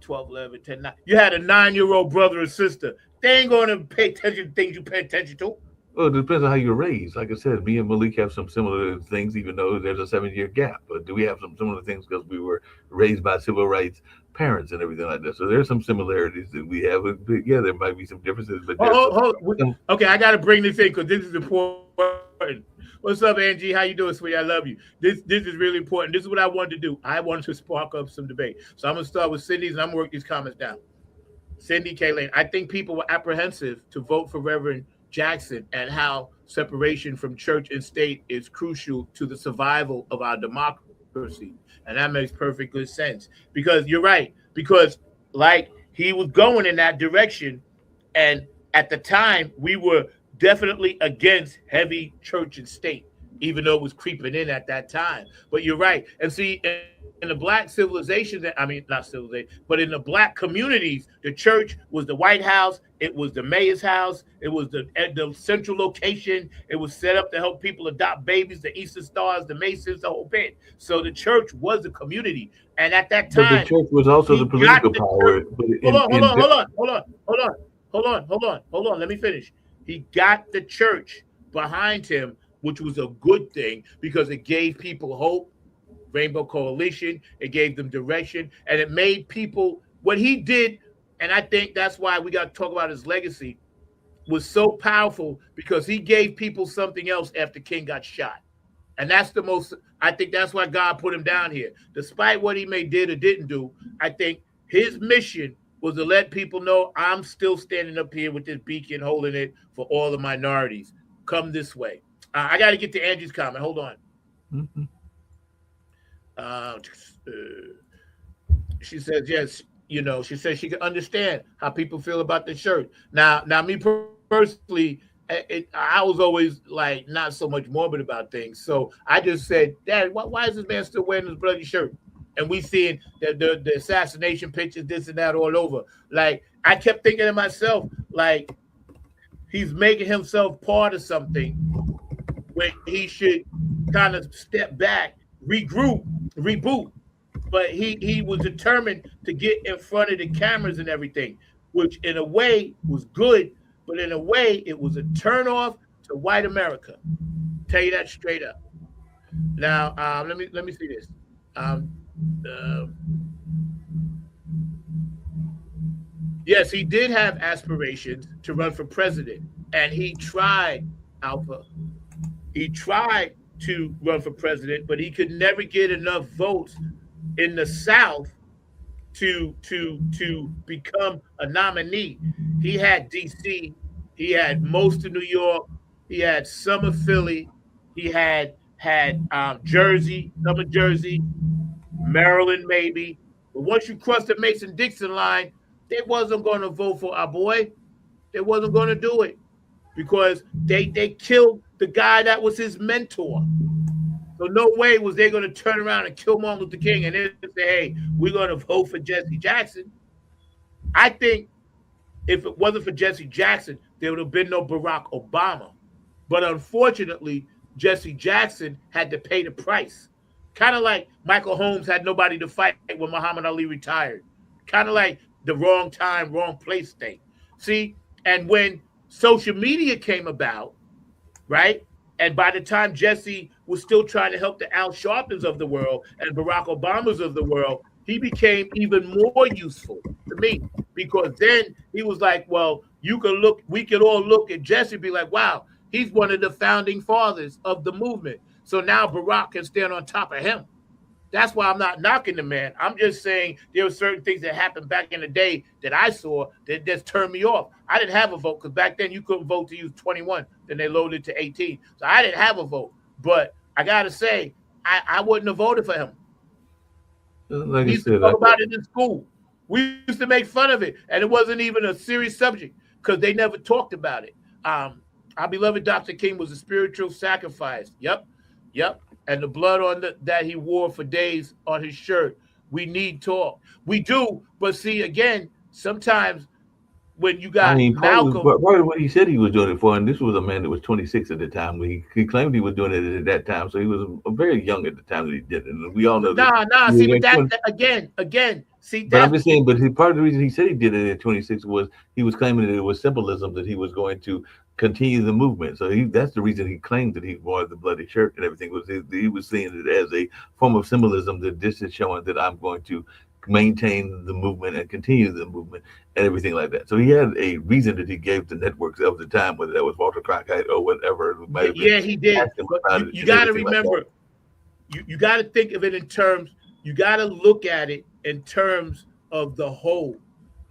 12, 11, 10, 9. You had a 9-year-old brother or sister. They ain't going to pay attention to things you pay attention to.
Well, it depends on how you're raised. Like I said, me and Malik have some similar things, even though there's a 7-year gap. But do we have some similar things because we were raised by civil rights parents and everything like that? So there's some similarities that we have. But yeah, there might be some differences. But
okay, I got to bring this in because this is important. What's up, Angie? How you doing, sweetie? I love you. This is really important. This is what I wanted to do. I wanted to spark up some debate. So I'm going to start with Cindy's, and I'm going to work these comments down. Cindy K. Lane, I think people were apprehensive to vote for Reverend Jackson and how separation from church and state is crucial to the survival of our democracy. And that makes perfect good sense. Because you're right. Because like he was going in that direction. And at the time, we were definitely against heavy church and state, even though it was creeping in at that time. But you're right. And see, in the black civilization, I mean, not civilization, but in the black communities, the church was the White House. It was the mayor's house. It was the central location. It was set up to help people adopt babies, the Eastern Stars, the Masons, the whole bit. So the church was the community. And at that time,
but the church was also the political power.
Hold on. Let me finish. He got the church behind him, which was a good thing because it gave people hope. Rainbow Coalition, it gave them direction, and it made people, what he did, and I think that's why we got to talk about his legacy, was so powerful because he gave people something else after King got shot. And that's the most, I think that's why God put him down here. Despite what he may did or didn't do, I think his mission was to let people know I'm still standing up here with this beacon, holding it for all the minorities. Come this way. I got to get to Angie's comment. Hold on.
Mm-hmm.
She says, yes, she says she can understand how people feel about the shirt. Now me personally, I was always like not so much morbid about things. So I just said, Dad, why is this man still wearing this bloody shirt? And we seeing the assassination pictures, this and that all over. Like, I kept thinking to myself, like, he's making himself part of something where he should kind of step back, regroup, reboot. But he was determined to get in front of the cameras and everything, which in a way was good, but in a way it was a turnoff to white America. Tell you that straight up. Now, let me see this. Yes, he did have aspirations to run for president, and he tried, Alpha. He tried to run for president, but he could never get enough votes in the South to become a nominee. He had DC, he had most of New York, he had some of Philly, he had Jersey, some of Jersey, Maryland maybe. But once you cross the Mason-Dixon line, they wasn't going to vote for our boy. They wasn't going to do it because they killed the guy that was his mentor. So no way was they going to turn around and kill Martin Luther King and then say, hey, we're going to vote for Jesse Jackson. I think if it wasn't for Jesse Jackson, there would have been no Barack Obama. But unfortunately, Jesse Jackson had to pay the price Kind of like Michael Holmes had nobody to fight when Muhammad Ali retired. Kind of like the wrong time, wrong place thing. See, and when social media came about, right? And by the time Jesse was still trying to help the Al Sharptons of the world and Barack Obamas of the world, he became even more useful to me because then he was like, well, we could all look at Jesse and be like, wow, he's one of the founding fathers of the movement. So now Barack can stand on top of him. That's why I'm not knocking the man. I'm just saying there were certain things that happened back in the day that I saw that just turned me off. I didn't have a vote because back then you couldn't vote till you was 21. Then they loaded to 18. So I didn't have a vote. But I got to say, I wouldn't have voted for him.
Like
We used to talk about it in school. We used to make fun of it. And it wasn't even a serious subject because they never talked about it. Our beloved Dr. King was a spiritual sacrifice. Yep. And the blood on that he wore for days on his shirt. We need talk. We do, but see, again, sometimes when you got Malcolm.
Part of what he said he was doing it for, and this was a man that was 26 at the time. He claimed he was doing it at that time, so he was very young at the time that he did it. And we all know that.
Nah. See, but that again. See,
but I'm just saying. But part of the reason he said he did it at 26 was he was claiming that it was symbolism that he was going to continue the movement. So that's the reason he claimed that he wore the bloody shirt and everything. He was seeing it as a form of symbolism that this is showing that I'm going to maintain the movement and continue the movement and everything like that. So he had a reason that he gave the networks of the time, whether that was Walter Cronkite or whatever.
Yeah, he did. You got to remember, you got to think of it in terms, you got to look at it in terms of the whole.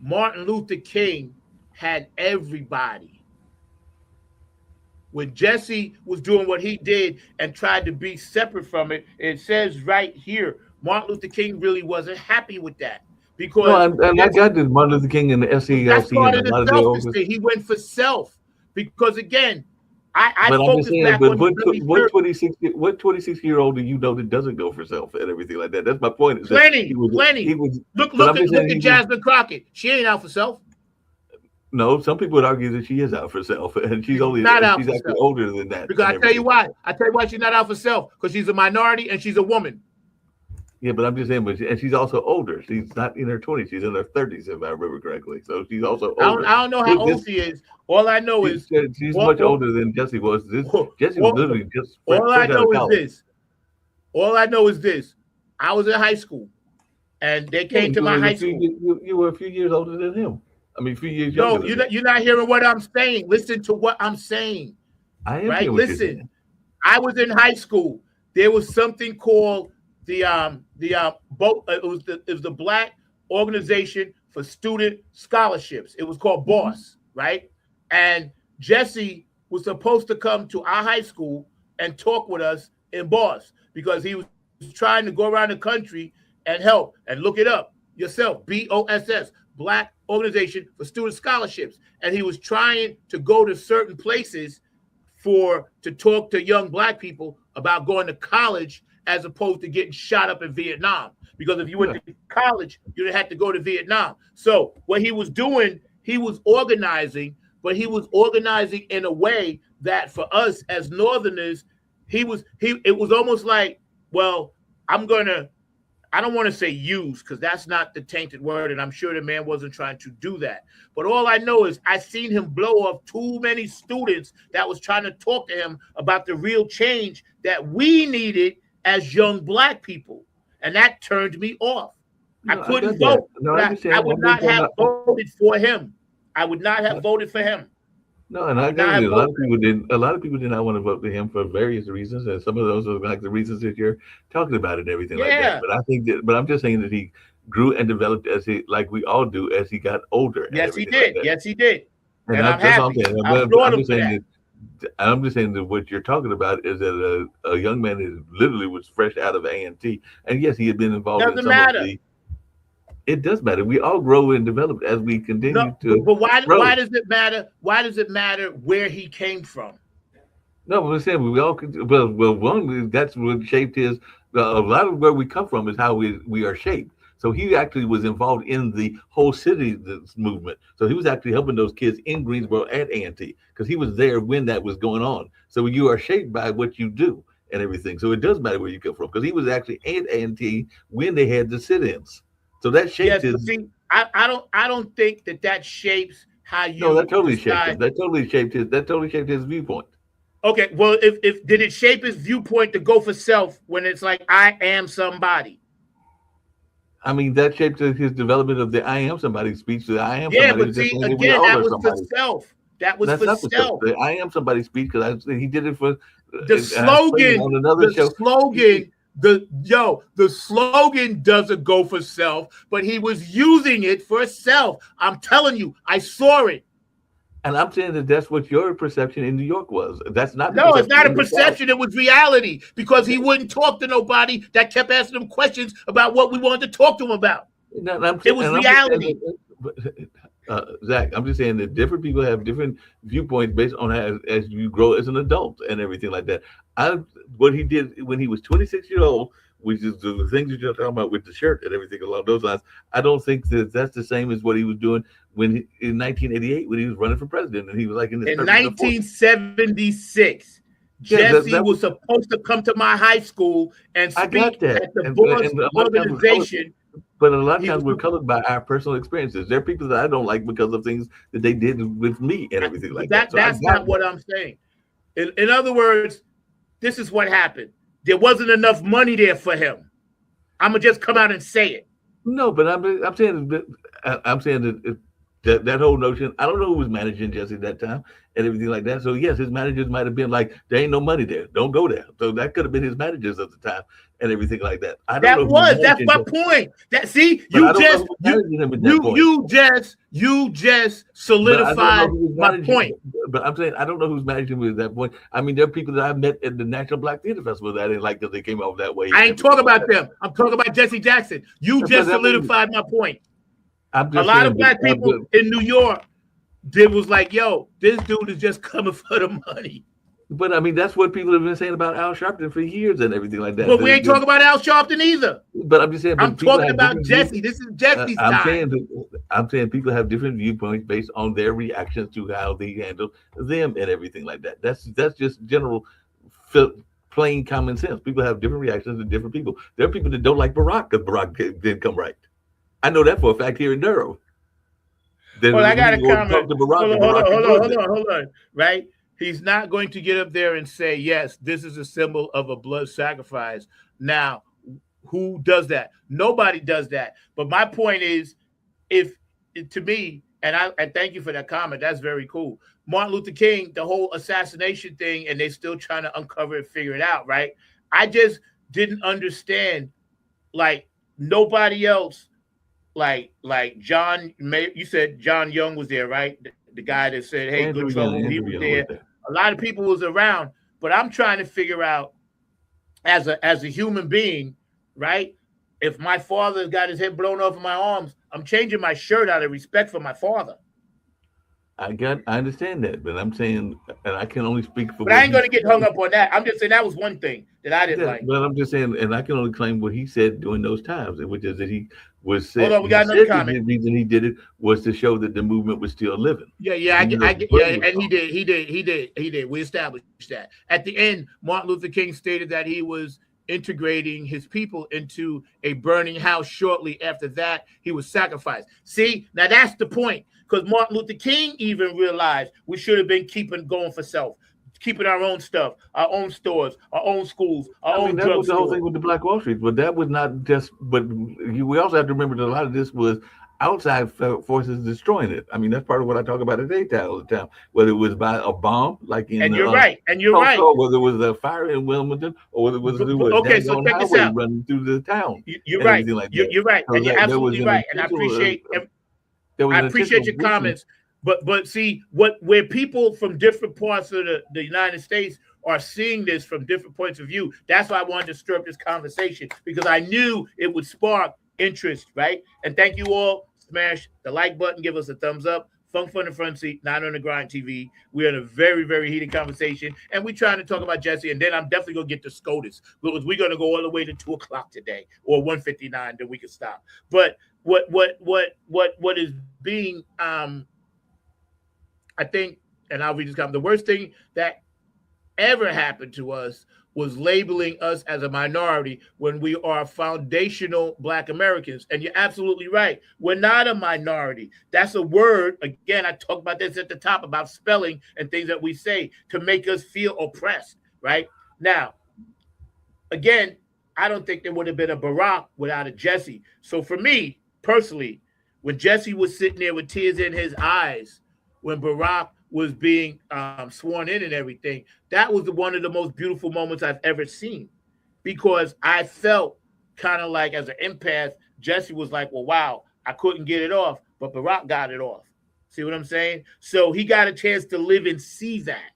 Martin Luther King had everybody. When Jesse was doing what he did and tried to be separate from it, it says right here, Martin Luther King really wasn't happy with that because
and I got this Martin Luther King and the SCLC.
That's part of the selfish thing. He went for self because again, I focus back on
what 26-year-old do you know that doesn't go for self and everything like that? That's my point.
Plenty. Look at Jasmine Crockett. She ain't out for self.
No, some people would argue that she is out for self, and she's actually older than that.
Because I tell you why. She's not out for self because she's a minority and she's a woman.
Yeah, but I'm just saying, and she's also older. She's not in her 20s; she's in her 30s, if I remember correctly. So she's also older.
I don't know how old she is. All I know is
she's much older than Jesse was. Jesse was literally just.
All I know is this. I was in high school, and they came to my high school.
You were a few years older than him. I mean, a few years younger.
No, you're not hearing what I'm saying. Listen to what I'm saying.
I am
right. Listen, I was in high school. There was something called it was the Black Organization for Student Scholarships. It was called BOSS, right? And Jesse was supposed to come to our high school and talk with us in BOSS because he was trying to go around the country and help. And look it up yourself, BOSS, Black Organization for Student Scholarships. And he was trying to go to certain places to talk to young Black people about going to college as opposed to getting shot up in Vietnam. Because if you went to college, you didn't have to go to Vietnam. So what he was doing, he was organizing, but he was organizing in a way that for us as Northerners, it was almost like, well, I don't want to say use because that's not the tainted word, and I'm sure the man wasn't trying to do that. But all I know is I seen him blow off too many students that was trying to talk to him about the real change that we needed as young Black people, and that turned me off. I couldn't vote. I would not have voted for him. I would not have voted for him.
No, and I got a lot of people did. A lot of people did not want to vote for him for various reasons, and some of those are like the reasons that you're talking about and everything like that. But I think that, I'm just saying that he grew and developed like we all do, as he got older.
Yes, he did.
Like
yes, he did. And I'm
happy.
I'm
just saying that what you're talking about is that a young man that literally was fresh out of A&T, and yes, he had been involved in some of the. It does matter. We all grow and develop as we continue to.
But why does it matter? Why does it matter where he came from?
No, I'm saying we all could. Well, one that's what shaped his. A lot of where we come from is how we are shaped. So he actually was involved in the whole city movement. So he was actually helping those kids in Greensboro at A&T because he was there when that was going on. So you are shaped by what you do and everything. So it does matter where you come from, because he was actually anti when they had the sit-ins. So that shaped
Yes,
his.
but see, I don't think that shapes how you.
No, that totally shaped
decide.
him. That totally shaped his. That totally shaped his viewpoint.
Okay, well, if did it shape his viewpoint to go for self when it's like I am somebody?
I mean, that shaped his development of the "I am somebody" speech. The "I am
Yeah,
somebody"
but
just
see,
saying we
again,
all
that
are
was
somebody.
for self. That was
That's
for
not the
self.
The "I am somebody" speech, because he did it for
The
and I explained it
slogan,
on another
the
show.
slogan, the slogan doesn't go for self, but he was using it for self. I'm telling you, I saw it.
And I'm saying that that's what your perception in New York was. That's not the
No, it's not a
in the South.
perception. It was reality, because he wouldn't talk to nobody that kept asking him questions about what we wanted to talk to him about.
No, and
It was reality.
Zach, I'm just saying that different people have different viewpoints based on as you grow as an adult and everything like that. What he did when he was 26 years old, which is the things that you're talking about with the shirt and everything along those lines. I don't think that that's the same as what he was doing in 1988 when he was running for president, and he was like in
1976. Jesse was supposed to come to my high school and speak at the board's organization.
But a lot of times we're colored by our personal experiences. There are people that I don't like because of things that they did with me and everything like that. So
that's not what I'm saying. In other words, this is what happened. There wasn't enough money there for him. I'm gonna just come out and say it.
No, but I'm saying that whole notion. I don't know who was managing Jesse at that time and everything like that. So yes, his managers might have been like, there ain't no money there, don't go there. So that could have been his managers at the time and everything like that. I don't know.
That's my point. That see, you just solidified my point.
But I'm saying I don't know who's managing him at that point. I mean, there are people that I met at the National Black Theater Festival that I didn't like because they came off that way.
I ain't talking about them. I'm talking about Jesse Jackson. You just solidified my point. A lot of black people in New York was like, yo, this dude is just coming for the money.
But I mean, that's what people have been saying about Al Sharpton for years and everything like that.
But we ain't talking about Al Sharpton either.
But I'm just saying.
I'm talking about Jesse. This is Jesse's time.
I'm saying people have different viewpoints based on their reactions to how they handle them and everything like that. That's just general, plain common sense. People have different reactions to different people. There are people that don't like Barack because Barack didn't come right. I know that for a fact here in Durham.
Well, I got a comment. Hold on. Right? He's not going to get up there and say, yes, this is a symbol of a blood sacrifice. Now, who does that? Nobody does that. But my point is, to me, and thank you for that comment. That's very cool. Martin Luther King, the whole assassination thing, and they're still trying to uncover and figure it out, right? I just didn't understand, like, nobody else, like John, you said John Young was there, right? The guy that said, hey, Andrew good trouble, he was there. A lot of people was around, but I'm trying to figure out as a human being, right? If my father got his head blown off of my arms, I'm changing my shirt out of respect for my father.
I understand that, but I'm saying, and I can only speak for.
But I ain't gonna get hung up on that. I'm just saying that was one thing that I didn't like.
But I'm just saying, and I can only claim what he said during those times, which is that he was saying.
Hold on, we got another comment.
The reason he did it was to show that the movement was still living.
I get, and he did. We established that. At the end, Martin Luther King stated that he was integrating his people into a burning house. Shortly after that, he was sacrificed. See, now that's the point. Because Martin Luther King even realized we should have been going for self, keeping our own stuff, our own stores, our own schools, our own
that was the whole thing with the Black Wall Street. But that was not just. But we also have to remember that a lot of this was outside forces destroying it. I mean, that's part of what I talk about at Daytown all the time. Whether it was by a bomb, like in
and you're right.
Whether it was a fire in Wilmington, or whether it was
so check this out.
Running through the town.
You're right. Like you're right, and you're absolutely right. And I appreciate. I appreciate your comments, but see where people from different parts of the United States are seeing this from different points of view. That's why I wanted to stir up this conversation, because I knew it would spark interest, right? And thank you all. Smash the like button, give us a thumbs up. Funk from the Front Seat, Not on the Grind TV. We're in a very, very heated conversation, and we're trying to talk about Jesse. And then I'm definitely gonna get to SCOTUS, because we're gonna go all the way to 2:00 today, or 1:59. Then we can stop. But what is being I think, and I'll read this comment. The worst thing that ever happened to us was labeling us as a minority when we are foundational Black Americans. And you're absolutely right. We're not a minority. That's a word. Again, I talked about this at the top about spelling and things that we say to make us feel oppressed, right? Now, again, I don't think there would have been a Barack without a Jesse. So for me, personally, when Jesse was sitting there with tears in his eyes, when Barack was being sworn in and everything, that was one of the most beautiful moments I've ever seen, because I felt kind of like, as an empath, Jesse was like, well, wow, I couldn't get it off, but Barack got it off. See what I'm saying? So he got a chance to live and see that.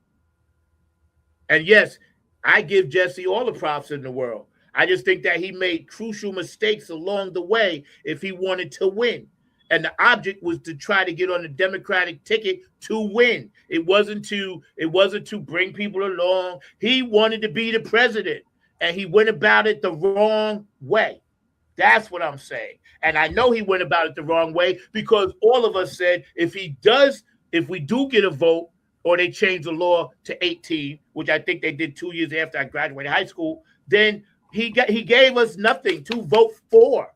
And yes, I give Jesse all the props in the world. I just think that he made crucial mistakes along the way if he wanted to win. And the object was to try to get on the Democratic ticket to win. It wasn't to bring people along. He wanted to be the president, and he went about it the wrong way. That's what I'm saying. And I know he went about it the wrong way, because all of us said if we do get a vote, or they change the law to 18, which I think they did 2 years after I graduated high school, then he gave us nothing to vote for.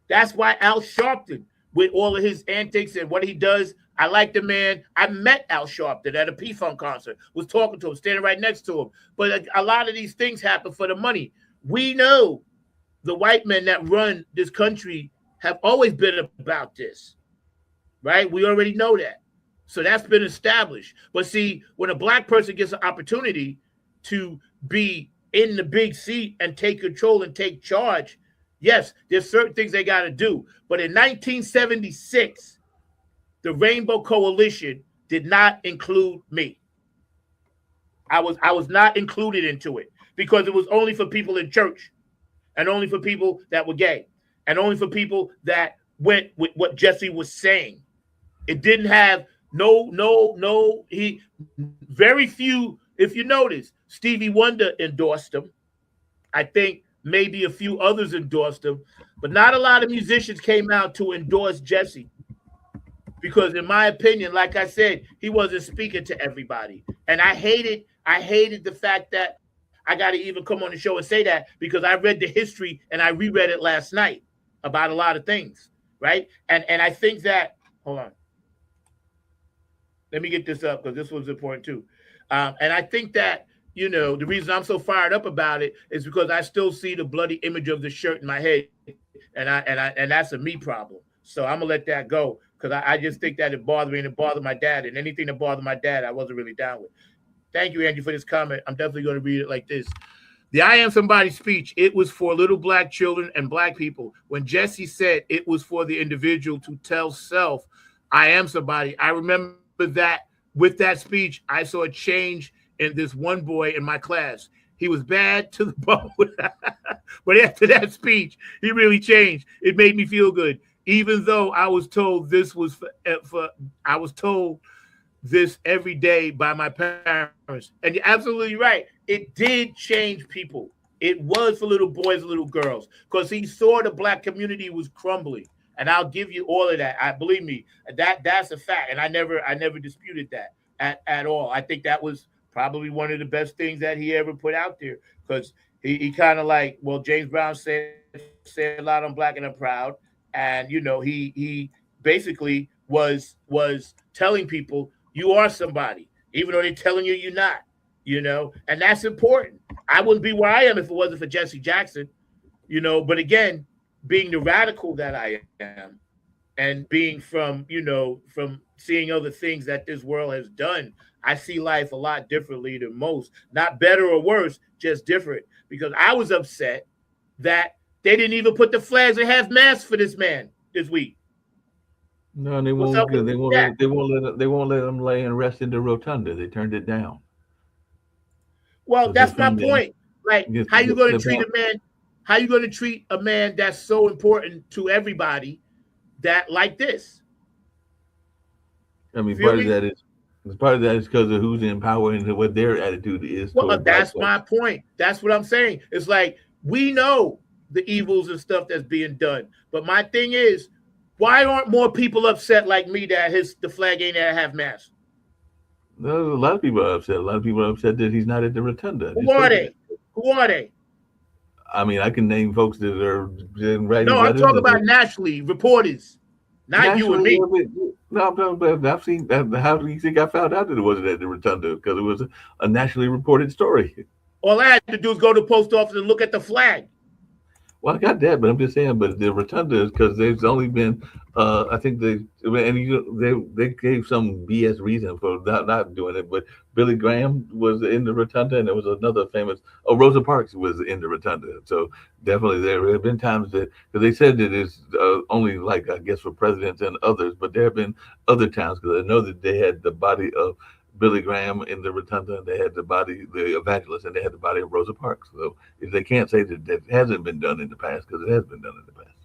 That's why Al Sharpton, with all of his antics and what he does, I like the man. I met Al Sharpton at a P-Funk concert, was talking to him, standing right next to him. But a lot of these things happen for the money. We know the white men that run this country have always been about this, right? We already know that. So that's been established. But see, when a Black person gets an opportunity to be in the big seat and take control and take charge, yes, there's certain things they got to do. But in 1976, the Rainbow Coalition did not include me. I was not included into it, because it was only for people in church, and only for people that were gay, and only for people that went with what Jesse was saying. It didn't have very few. If you notice, Stevie Wonder endorsed him. I think maybe a few others endorsed him, but not a lot of musicians came out to endorse Jesse, because in my opinion, like I said, he wasn't speaking to everybody. And I hated the fact that I got to even come on the show and say that, because I read the history and I reread it last night about a lot of things, right? And I think that, hold on, let me get this up, because this was important too. And I think that, the reason I'm so fired up about it is because I still see the bloody image of the shirt in my head, and that's a me problem. So I'm gonna let that go, because I just think that it bothered me, and it bothered my dad, and anything that bothered my dad, I wasn't really down with. Thank you, Angie, for this comment. I'm definitely going to read it like this. The I Am Somebody speech, it was for little Black children and Black people. When Jesse said it was for the individual to tell self, I am somebody, I remember that with that speech, I saw a change in this one boy in my class. He was bad to the bone. But after that speech, he really changed. It made me feel good. Even though I was told this was I was told this every day by my parents. And you're absolutely right. It did change people. It was for little boys and little girls, because he saw the Black community was crumbling. And I'll give you all of that. I believe me, that's a fact. And I never disputed that at all. I think that was probably one of the best things that he ever put out there, because he kind of like, well, James Brown said a lot, I'm Black and I'm proud. And, he basically was telling people, you are somebody, even though they're telling you you're not, and that's important. I wouldn't be where I am if it wasn't for Jesse Jackson, but again, being the radical that I am, and being from seeing other things that this world has done, I see life a lot differently than most. Not better or worse, just different. Because I was upset that they didn't even put the flags at half mast for this man this week.
No, they won't. They won't let them lay and rest in the rotunda. They turned it down.
Well,
So
that's my
defend
point. Like, how you going to treat a man? How you going to treat a man that's so important to everybody, that like this?
I mean, part of that is because of who's in power and what their attitude is.
Well,
toward
that's
Black
my
folks.
point. That's what I'm saying. It's like, we know the evils and stuff that's being done, but my thing is, why aren't more people upset like me that the flag ain't at half mast?
No, a lot of people are upset. A lot of people are upset that he's not at the rotunda. I
Who
just
are
told you
they?
that.
Who are they?
I mean, I can name folks that are writing
No, I'm
letters.
talking about nationally, reporters, not you and
Nationally,
me.
no, I'm talking about. I've seen. How do you think I found out that it wasn't at the rotunda? Because it was a nationally reported story.
All I had to do is go to the post office and look at the flag.
Well, I got that, but I'm just saying. But the rotunda is because there's only been, I think they gave some BS reason for not doing it. But Billy Graham was in the rotunda, and there was another famous. Oh, Rosa Parks was in the rotunda. So definitely there have been times that because they said that it's only like I guess for presidents and others, but there have been other times because I know that they had the body of Billy Graham in the rotunda, and they had the evangelist, and they had the body of Rosa Parks. So if they can't say that that hasn't been done in the past, because it has been done in the past.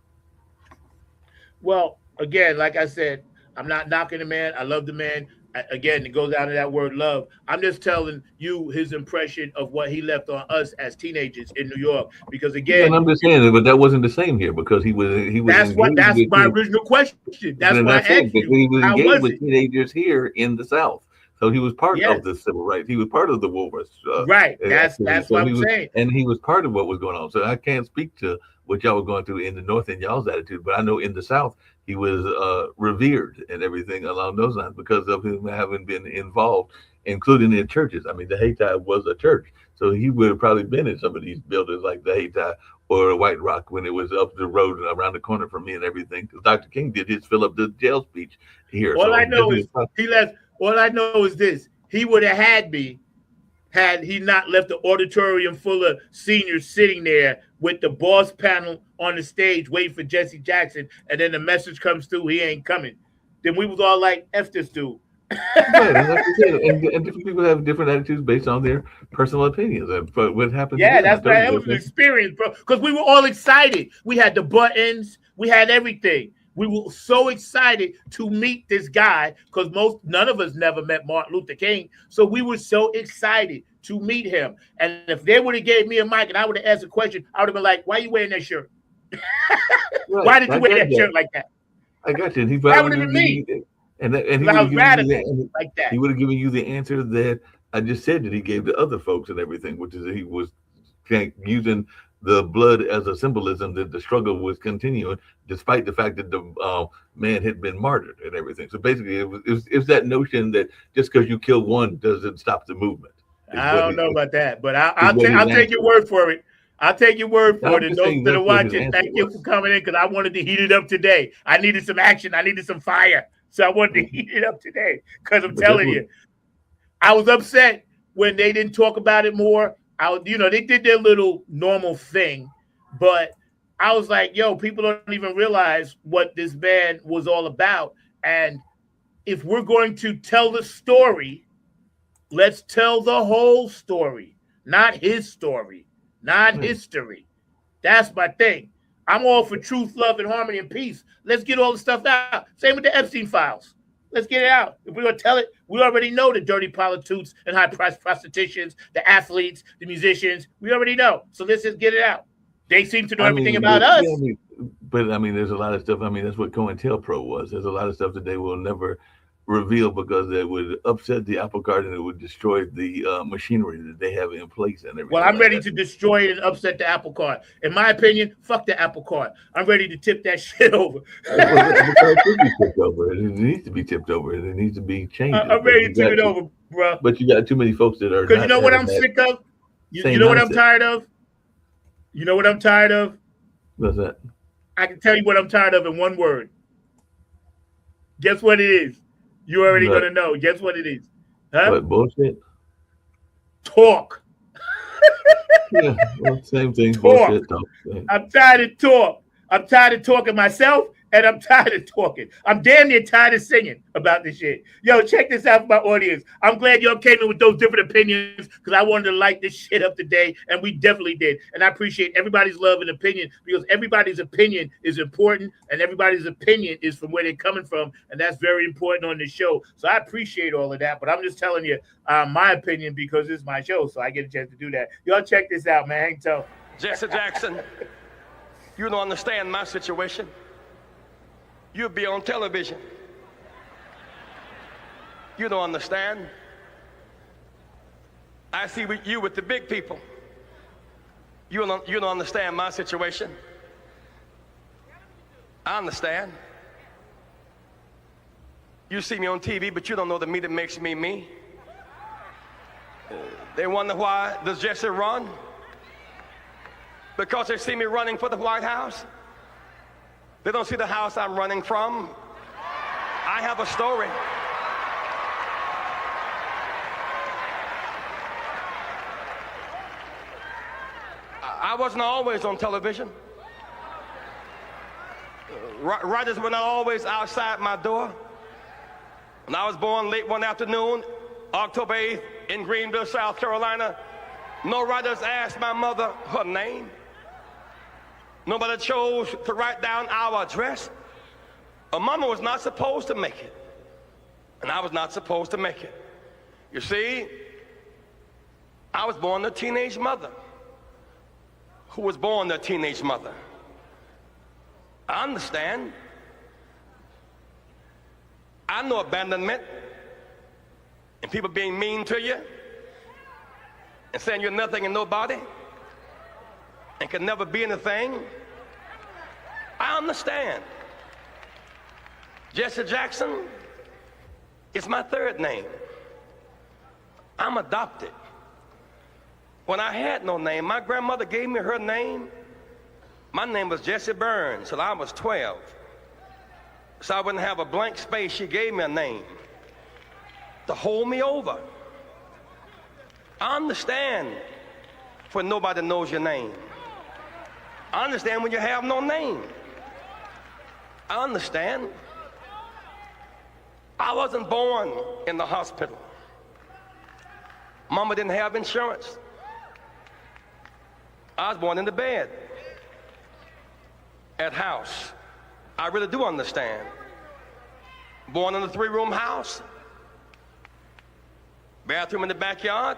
Well, again, like I said, I'm not knocking the man. I love the man. Again, it goes down to that word love. I'm just telling you his impression of what he left on us as teenagers in New York. Because
Yeah, and
again,
I'm just saying, but that wasn't the same here because he was engaged
that's
with
my original question. That's
and
why I
that's it.
asked
But
you,
he was
how
engaged
was
with
it?
teenagers here in the South, so he was part of
Yes,
the civil rights. He was part of the Woolworths
right.
activity.
That's
So
what I'm saying.
he was part of what was going on. So I can't speak to what y'all were going through in the North and y'all's attitude, but I know in the South he was revered and everything along those lines because of him having been involved, including in churches. I mean, the Hayti was a church, so he would have probably been in some of these buildings like the Hayti or White Rock when it was up the road and around the corner from me and everything. Because Dr. King did his fill up the jail speech here,
All
so
I know
definitely.
is he left. All I know is this: he would have had me had he not left the auditorium full of seniors sitting there with the boss panel on the stage waiting for Jesse Jackson, and then the message comes through, he ain't coming. Then we was all like, F this dude.
Right, and like you said, and different people have different attitudes based on their personal opinions. But what happened to
Yeah,
them, I
that's
told
right.
you,
It was an experience, bro. Because we were all excited. We had the buttons, we had everything. We were so excited to meet this guy because none of us never met Martin Luther King. So we were so excited to meet him. And if they would have gave me a mic and I would have asked a question, I would have been like, "Why are you wearing that shirt?
right,
Why did
I
you wear
got
that
that.
shirt like that?"
I got you. And he
That
probably
would
would
have
have
been
given
me.
you, and he
I
would have
was
given you
radical like
he
that.
would have given you the answer that I just said that he gave to other folks and everything, which is that he was using the blood as a symbolism that the struggle was continuing, despite the fact that the man had been martyred and everything. So basically, it was that notion that just because you kill one doesn't stop the movement. Is
I
what
don't know about that, but
is what his
I'll take
answer
your
was.
word for it. I'll take your word for it.
I'm
And
just
those
saying
that are
that's what his
watching,
answer
thank you for
was.
coming in because I wanted to heat it up today. I needed some action. I needed some fire. So I wanted to heat it up today because I'm
But that's
telling
what
you, I was upset when they didn't talk about it more. They did their little normal thing, but I was like, yo, people don't even realize what this band was all about. And if we're going to tell the story, let's tell the whole story, not his story, not
yeah.
history. That's my thing. I'm all for truth, love, and harmony and peace. Let's get all the stuff out. Same with the Epstein files. Let's get it out. If we're going to tell it, we already know the dirty prostitutes and high price prostitutions, the athletes, the musicians. We already know. So let's just get it out. They seem to know
I
everything
mean,
about us.
but I mean, there's a lot of stuff. I mean, that's what COINTELPRO was. There's a lot of stuff that they will never reveal because it would upset the apple cart and it would destroy the machinery that they have in place and
Well,
everything
I'm
like
ready
that.
to destroy it and upset the apple cart. In my opinion, fuck the apple cart. I'm ready to tip that shit over.
Well, the apple cart should be tipped over. It needs to be tipped over. And it needs to be changes.
I'm ready to tip it over, bro.
But you got too many folks that are
Because you
not
know what
having
I'm
that
sick of? You
same
know what I'm
mindset.
tired of? You know what I'm tired of?
What's that?
I can tell you what I'm tired of in one word. Guess what it is? You're already
What?
going to know. Guess what it is? Huh?
What bullshit?
Talk.
Yeah, well, same thing.
Talk.
Bullshit talk. Yeah.
I'm tired of talk. I'm tired of talking myself, and I'm tired of talking. I'm damn near tired of singing about this shit. Yo, check this out for my audience. I'm glad y'all came in with those different opinions because I wanted to light this shit up today, and we definitely did. And I appreciate everybody's love and opinion because everybody's opinion is important, and everybody's opinion is from where they're coming from, and that's very important on this show. So I appreciate all of that, but I'm just telling you my opinion because it's my show, so I get a chance to do that. Y'all check this out, man. I can tell.
Jesse Jackson, you don't understand my situation. You'll be on television. You don't understand. I see you with the big people. You don't understand my situation. I understand. You see me on TV, but you don't know the me that makes me me. They wonder why does Jesse run? Because they see me running for the White House. They don't see the house I'm running from. I have a story. I wasn't always on television. Writers were not always outside my door. When I was born late one afternoon, October 8th, in Greenville, South Carolina, no writers asked my mother her name. Nobody chose to write down our address. A mama was not supposed to make it, and I was not supposed to make it. You see, I was born a teenage mother who was born a teenage mother. I understand. I know abandonment and people being mean to you and saying you're nothing and nobody and can never be anything. I understand. Jesse Jackson is my third name. I'm adopted. When I had no name, my grandmother gave me her name. My name was Jesse Burns till I was 12. So I wouldn't have a blank space. She gave me a name to hold me over. I understand when nobody knows your name. I understand when you have no name. I understand. I wasn't born in the hospital. Mama didn't have insurance. I was born in the bed at house. I really do understand. Born in a 3-room house, bathroom in the backyard,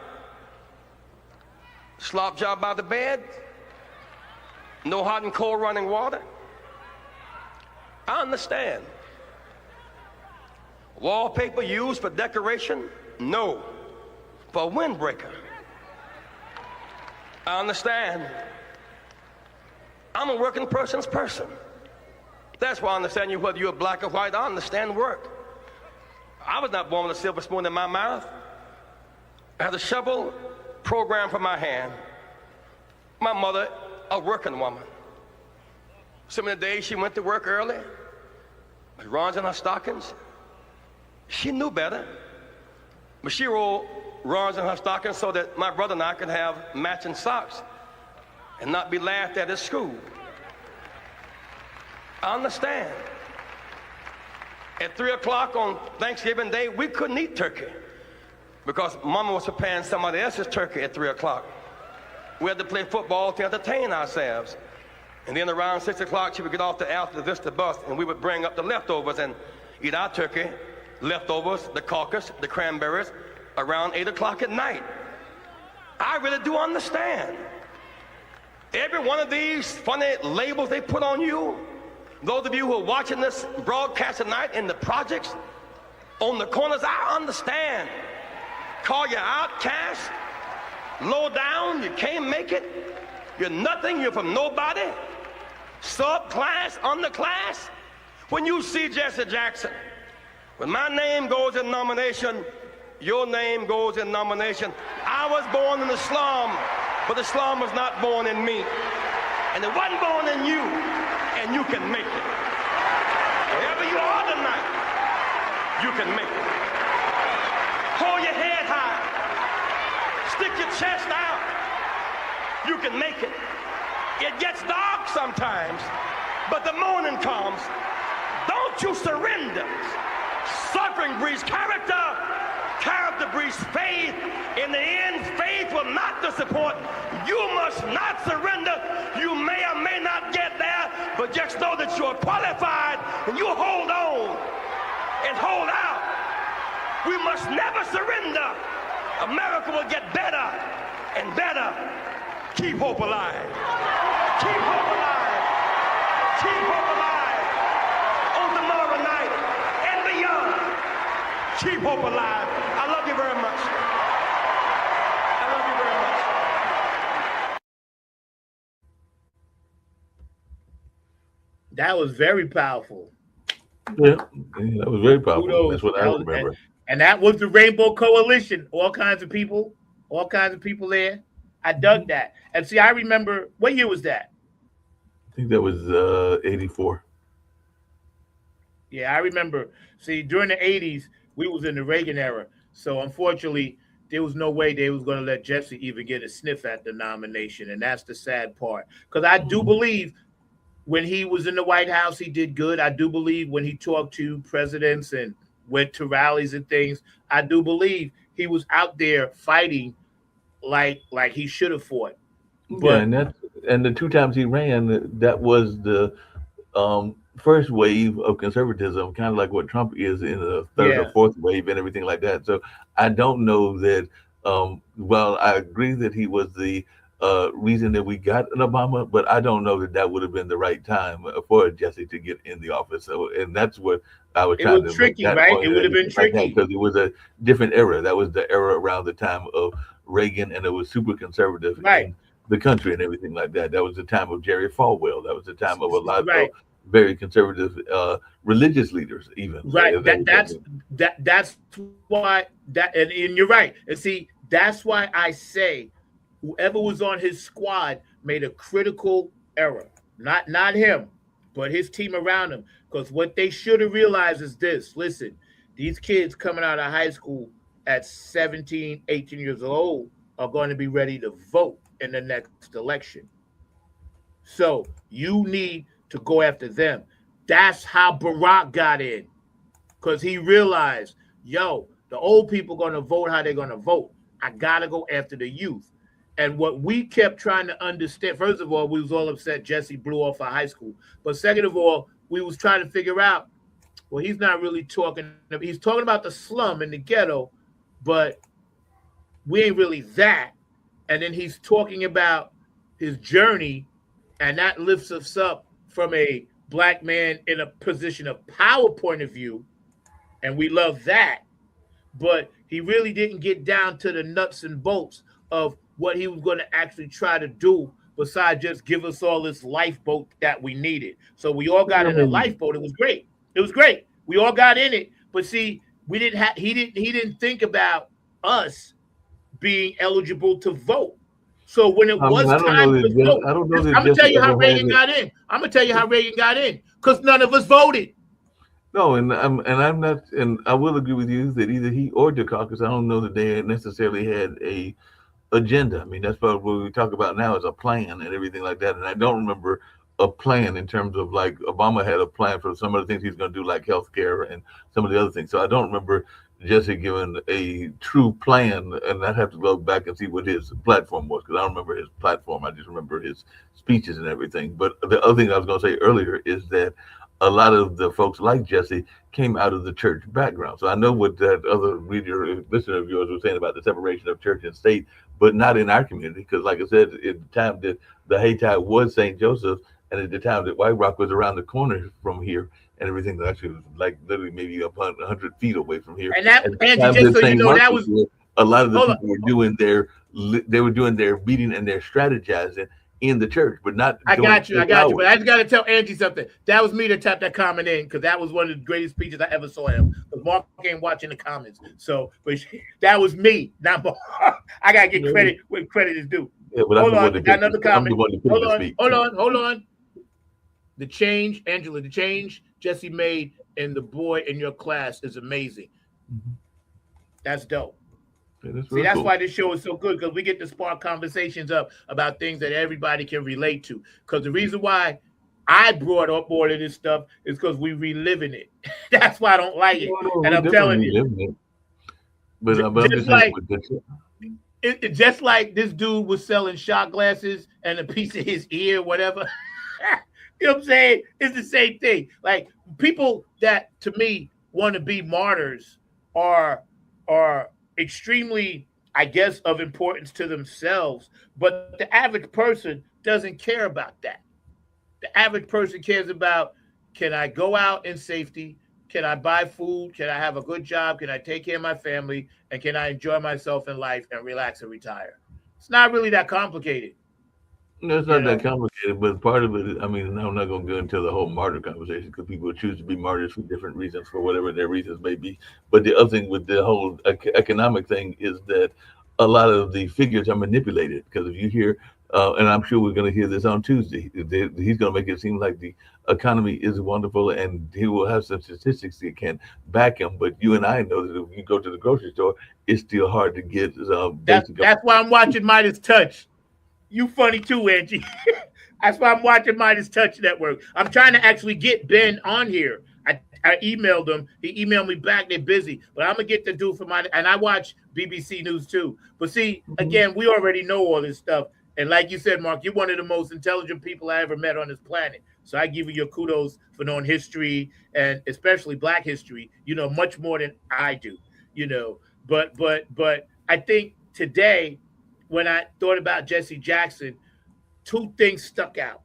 slop job by the bed, no hot and cold running water. I understand. Wallpaper used for decoration? No, for a windbreaker. I understand. I'm a working person's person. That's why I understand you, whether you're black or white. I understand work. I was not born with a silver spoon in my mouth. I had a shovel programmed for my hand. My mother, a working woman. Some of the days she went to work early, with runs in her stockings. She knew better, but she rolled runs in her stockings so that my brother and I could have matching socks and not be laughed at school. I understand. At 3 o'clock on Thanksgiving Day, we couldn't eat turkey because Mama was preparing somebody else's turkey at 3 o'clock. We had to play football to entertain ourselves. And then around 6 o'clock, she would get off the Alta Vista bus and we would bring up the leftovers and eat our turkey, leftovers, the caucus, the cranberries, around 8 o'clock at night. I really do understand. Every one of these funny labels they put on you, those of you who are watching this broadcast tonight in the projects, on the corners, I understand. Call you outcast, low down, you can't make it, you're nothing, you're from nobody, subclass, underclass. When you see Jesse Jackson, when my name goes in nomination, your name goes in nomination. I was born in the slum, but the slum was not born in me. And it wasn't born in you, and you can make it. Wherever you are tonight, you can make it. Hold your head high. Stick your chest out. You can make it. It gets dark sometimes, but the morning comes. Don't you surrender. Suffering breeds character. Character breeds faith. In the end, faith will not disappoint. You must not surrender. You may or may not get there, but just know that you're qualified and you hold on and hold out. We must never surrender. America will get better and better. Keep hope alive. Keep hope alive. Keep hope alive. On tomorrow night and beyond. Keep hope alive. I love you very much. I
That was very powerful.
Yeah, that was very powerful.
Kudos.
That's what I
That was,
remember.
and that was the Rainbow Coalition. All kinds of people there. I dug that. And see, I remember, what year was that?
I think that was 84.
Yeah, I remember. See, during the 80s, we was in the Reagan era. So unfortunately, there was no way they was going to let Jesse even get a sniff at the nomination. And that's the sad part. Because I do believe when he was in the White House, he did good. I do believe when he talked to presidents and went to rallies and things, I do believe he was out there fighting like he should have fought.
Yeah,
But
and the two times he ran, that was the first wave of conservatism, kind of like what Trump is in the third or
yeah,
fourth wave and everything like that. So I don't know that. Well, I agree that he was the reason that we got an Obama, but I don't know that that would have been the right time for Jesse to get in the office. So, and that's what I was
it
trying
was
to make
tricky,
that
right?
point
It would have been
like that
tricky.
because it was a different era. That was the era around the time of Reagan, and it was super conservative
Right,
in the country and everything like that. That was the time of Jerry Falwell. That was the time of a lot of
right.
very conservative religious leaders, even.
Right. That's why and you're right. And see, that's why I say whoever was on his squad made a critical error. Not him, but his team around him. Because what they should have realized is this. Listen, these kids coming out of high school at 17, 18 years old are going to be ready to vote in the next election. So you need to go after them. That's how Barack got in because he realized, yo, the old people going to vote how they're going to vote. I got to go after the youth. And what we kept trying to understand, first of all, we was all upset Jesse blew off our high school. But second of all, we was trying to figure out, well, he's not really talking. He's talking about the slum and the ghetto, but we ain't really that. And then he's talking about his journey, and that lifts us up from a black man in a position of power point of view, and we love that. But he really didn't get down to the nuts and bolts of what he was going to actually try to do besides just give us all this lifeboat that we needed. So we all got
I
in a
mean,
lifeboat. It was great. It was great. We all got in it. But see, we didn't have he didn't think about us being eligible to vote. So when it
I mean,
was time to vote,
I don't know that
I'm gonna tell
Jesse
you how
ever had
Reagan
it.
got in. I'm gonna tell you how Reagan got in because none of us voted.
No, I'm not, and I will agree with you that either he or Dukakis, I don't know that they necessarily had a agenda. I mean, that's what we talk about now is a plan and everything like that. And I don't remember a plan in terms of like Obama had a plan for some of the things he's going to do, like healthcare and some of the other things. So I don't remember Jesse giving a true plan, and I'd have to go back and see what his platform was because I don't remember his platform. I just remember his speeches and everything. But the other thing I was going to say earlier is that a lot of the folks like Jesse came out of the church background. So I know what that other reader, listener of yours was saying about the separation of church and state, but not in our community. Because like I said, at the time that the Hayti was St. Joseph, and at the time that White Rock was around the corner from here, and everything actually was like literally maybe upon 100 feet away from here.
And that,
At the
Angie,
time
just
that
so you
St.
know, that
Marcus
was
was, a lot of the
hold on.
people were doing their meeting and their strategizing in the church, but not
I
doing
got you.
church
But
hours.
I just got to tell Angie something. That was me to tap that comment in because that was one of the greatest speeches I ever saw him. Because Mark ain't watching the comments, so but that was me, not Mark. I gotta get credit when credit is due.
Yeah, but
Hold on, got another
I'm the
comment.
one to pick the speech.
Hold on. The change, Angela, the change Jesse made in the boy in your class is amazing. That's dope.
Yeah, that's
See,
real
that's
cool.
why this show is so good because we get to spark conversations up about things that everybody can relate to. Because the reason why I brought up all of this stuff is because we reliving it. That's why I don't like it.
No,
And
we
I'm telling
definitely
you,
live in it. But I'm
just
just saying,
like
with this,
just like this dude was selling shot glasses and a piece of his ear, whatever. You know what I'm saying? It's the same thing. Like people that to me want to be martyrs are extremely, I guess, of importance to themselves, but the average person doesn't care about that. The average person cares about, can I go out in safety? Can I buy food? Can I have a good job? Can I take care of my family? And can I enjoy myself in life and relax and retire? It's not really that complicated.
No, it's
You
not that
know,
complicated, but part of it, I mean, I'm not going to go into the whole martyr conversation because people choose to be martyrs for different reasons, for whatever their reasons may be. But the other thing with the whole economic thing is that a lot of the figures are manipulated. Because if you hear, and I'm sure we're going to hear this on Tuesday, he's going to make it seem like the economy is wonderful, and he will have some statistics that can back him. But you and I know that if you go to the grocery store, it's still hard to get basic.
that's why I'm watching Midas Touch. You funny too, Angie. That's why I'm watching Midas Touch Network. I'm trying to actually get Ben on here. I emailed him. He emailed me back. They're busy, but I'm gonna get the dude for my. And I watch BBC News too. But see, again, we already know all this stuff. And like you said, Mark, you're one of the most intelligent people I ever met on this planet. So I give you your kudos for knowing history and especially Black history. You know much more than I do. You know, but I think today, when I thought about Jesse Jackson, two things stuck out,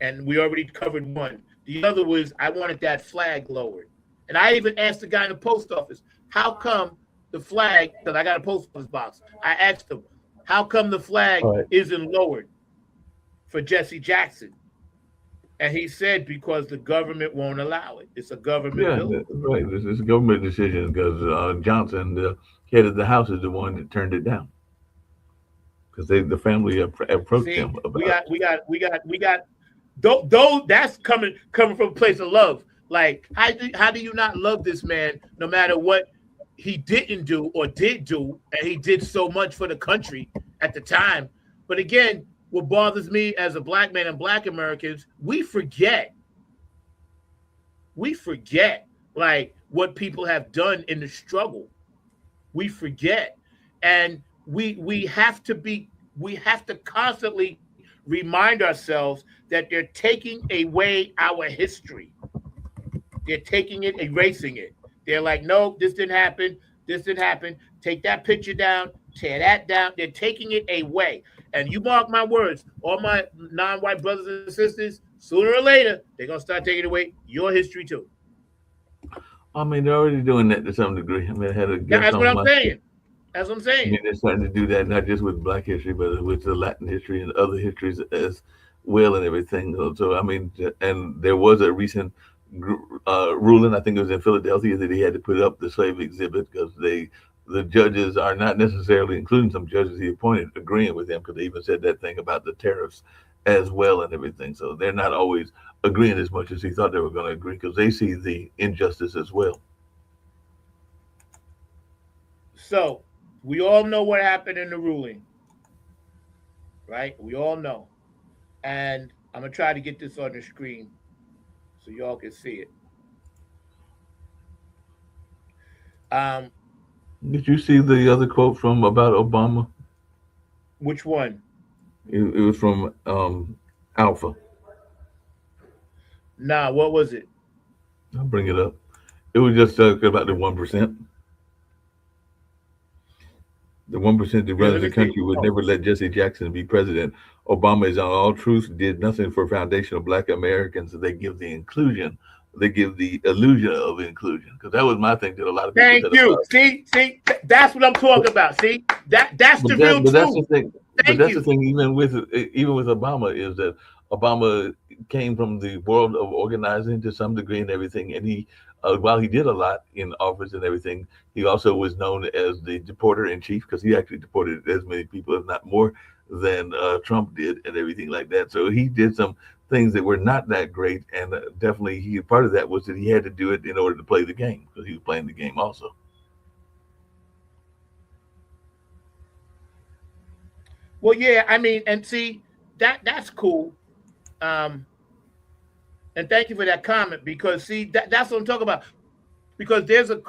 and we already covered one. The other was I wanted that flag lowered, and I even asked the guy in the post office, "How come the flag?" Because I got a post office box. I asked him, "How come the flag isn't lowered for Jesse Jackson?" And he said, "Because the government won't allow it. It's a government building."
Right. It's a government decision because Johnson, the head of the House, is the one that turned it down because the family approached him about.
We got. Though that's coming from a place of love. Like, how do you not love this man no matter what he didn't do or did do, and he did so much for the country at the time. But again, what bothers me as a Black man and Black Americans, we forget like what people have done in the struggle. We forget, and we have to constantly remind ourselves that they're taking away our history. They're taking it, erasing it. They're like, no, this didn't happen. This didn't happen. Take that picture down, tear that down. They're taking it away. And you mark my words, all my non-white brothers and sisters, sooner or later, they're going to start taking away your history too.
I mean, they're already doing that to some degree. I mean, I had a guest
That's
on
what I'm
my.
saying. That's what I'm
I
saying.
mean, they're starting to do that not just with Black history, but with the Latin history and other histories as well, and everything. So I mean, and there was a recent ruling. I think it was in Philadelphia that he had to put up the slave exhibit because the judges are not necessarily, including some judges he appointed, agreeing with him because they even said that thing about the tariffs as well and everything. So they're not always agreeing as much as he thought they were going to agree because they see the injustice as well.
So we all know what happened in the ruling, right? We all know. And I'm going to try to get this on the screen so y'all can see it.
Did you see the other quote from about Obama?
Which one?
It was from Alpha.
Nah, what was it?
I'll bring it up. It was just about the 1%. The 1% that runs the country would never let Jesse Jackson be president. Obama is on all truth, did nothing for foundational Black Americans. They give the inclusion. They give the illusion of inclusion. Because that was my thing that a lot of people
Thank
said
you.
about.
See, that's what I'm talking about. See, that's the real truth.
That's the thing.
Thank
That's
you.
the thing. Even with Obama, is that Obama came from the world of organizing to some degree and everything, and he. While he did a lot in office and everything, he also was known as the deporter in chief because he actually deported as many people, if not more, than Trump did and everything like that. So he did some things that were not that great, and definitely part of that was that he had to do it in order to play the game because he was playing the game also.
Well, yeah, I mean, and see, that's cool. And thank you for that comment because see that's what I'm talking about. Because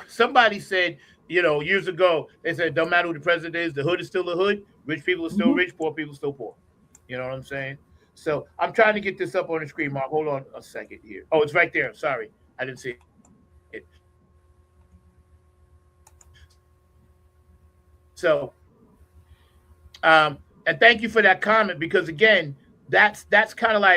somebody said, years ago, they said don't matter who the president is, the hood is still the hood, rich people are still rich, poor people are still poor. You know what I'm saying? So I'm trying to get this up on the screen, Mark. Hold on a second here. Oh, it's right there. Sorry, I didn't see it. So, and thank you for that comment because again, that's kind of like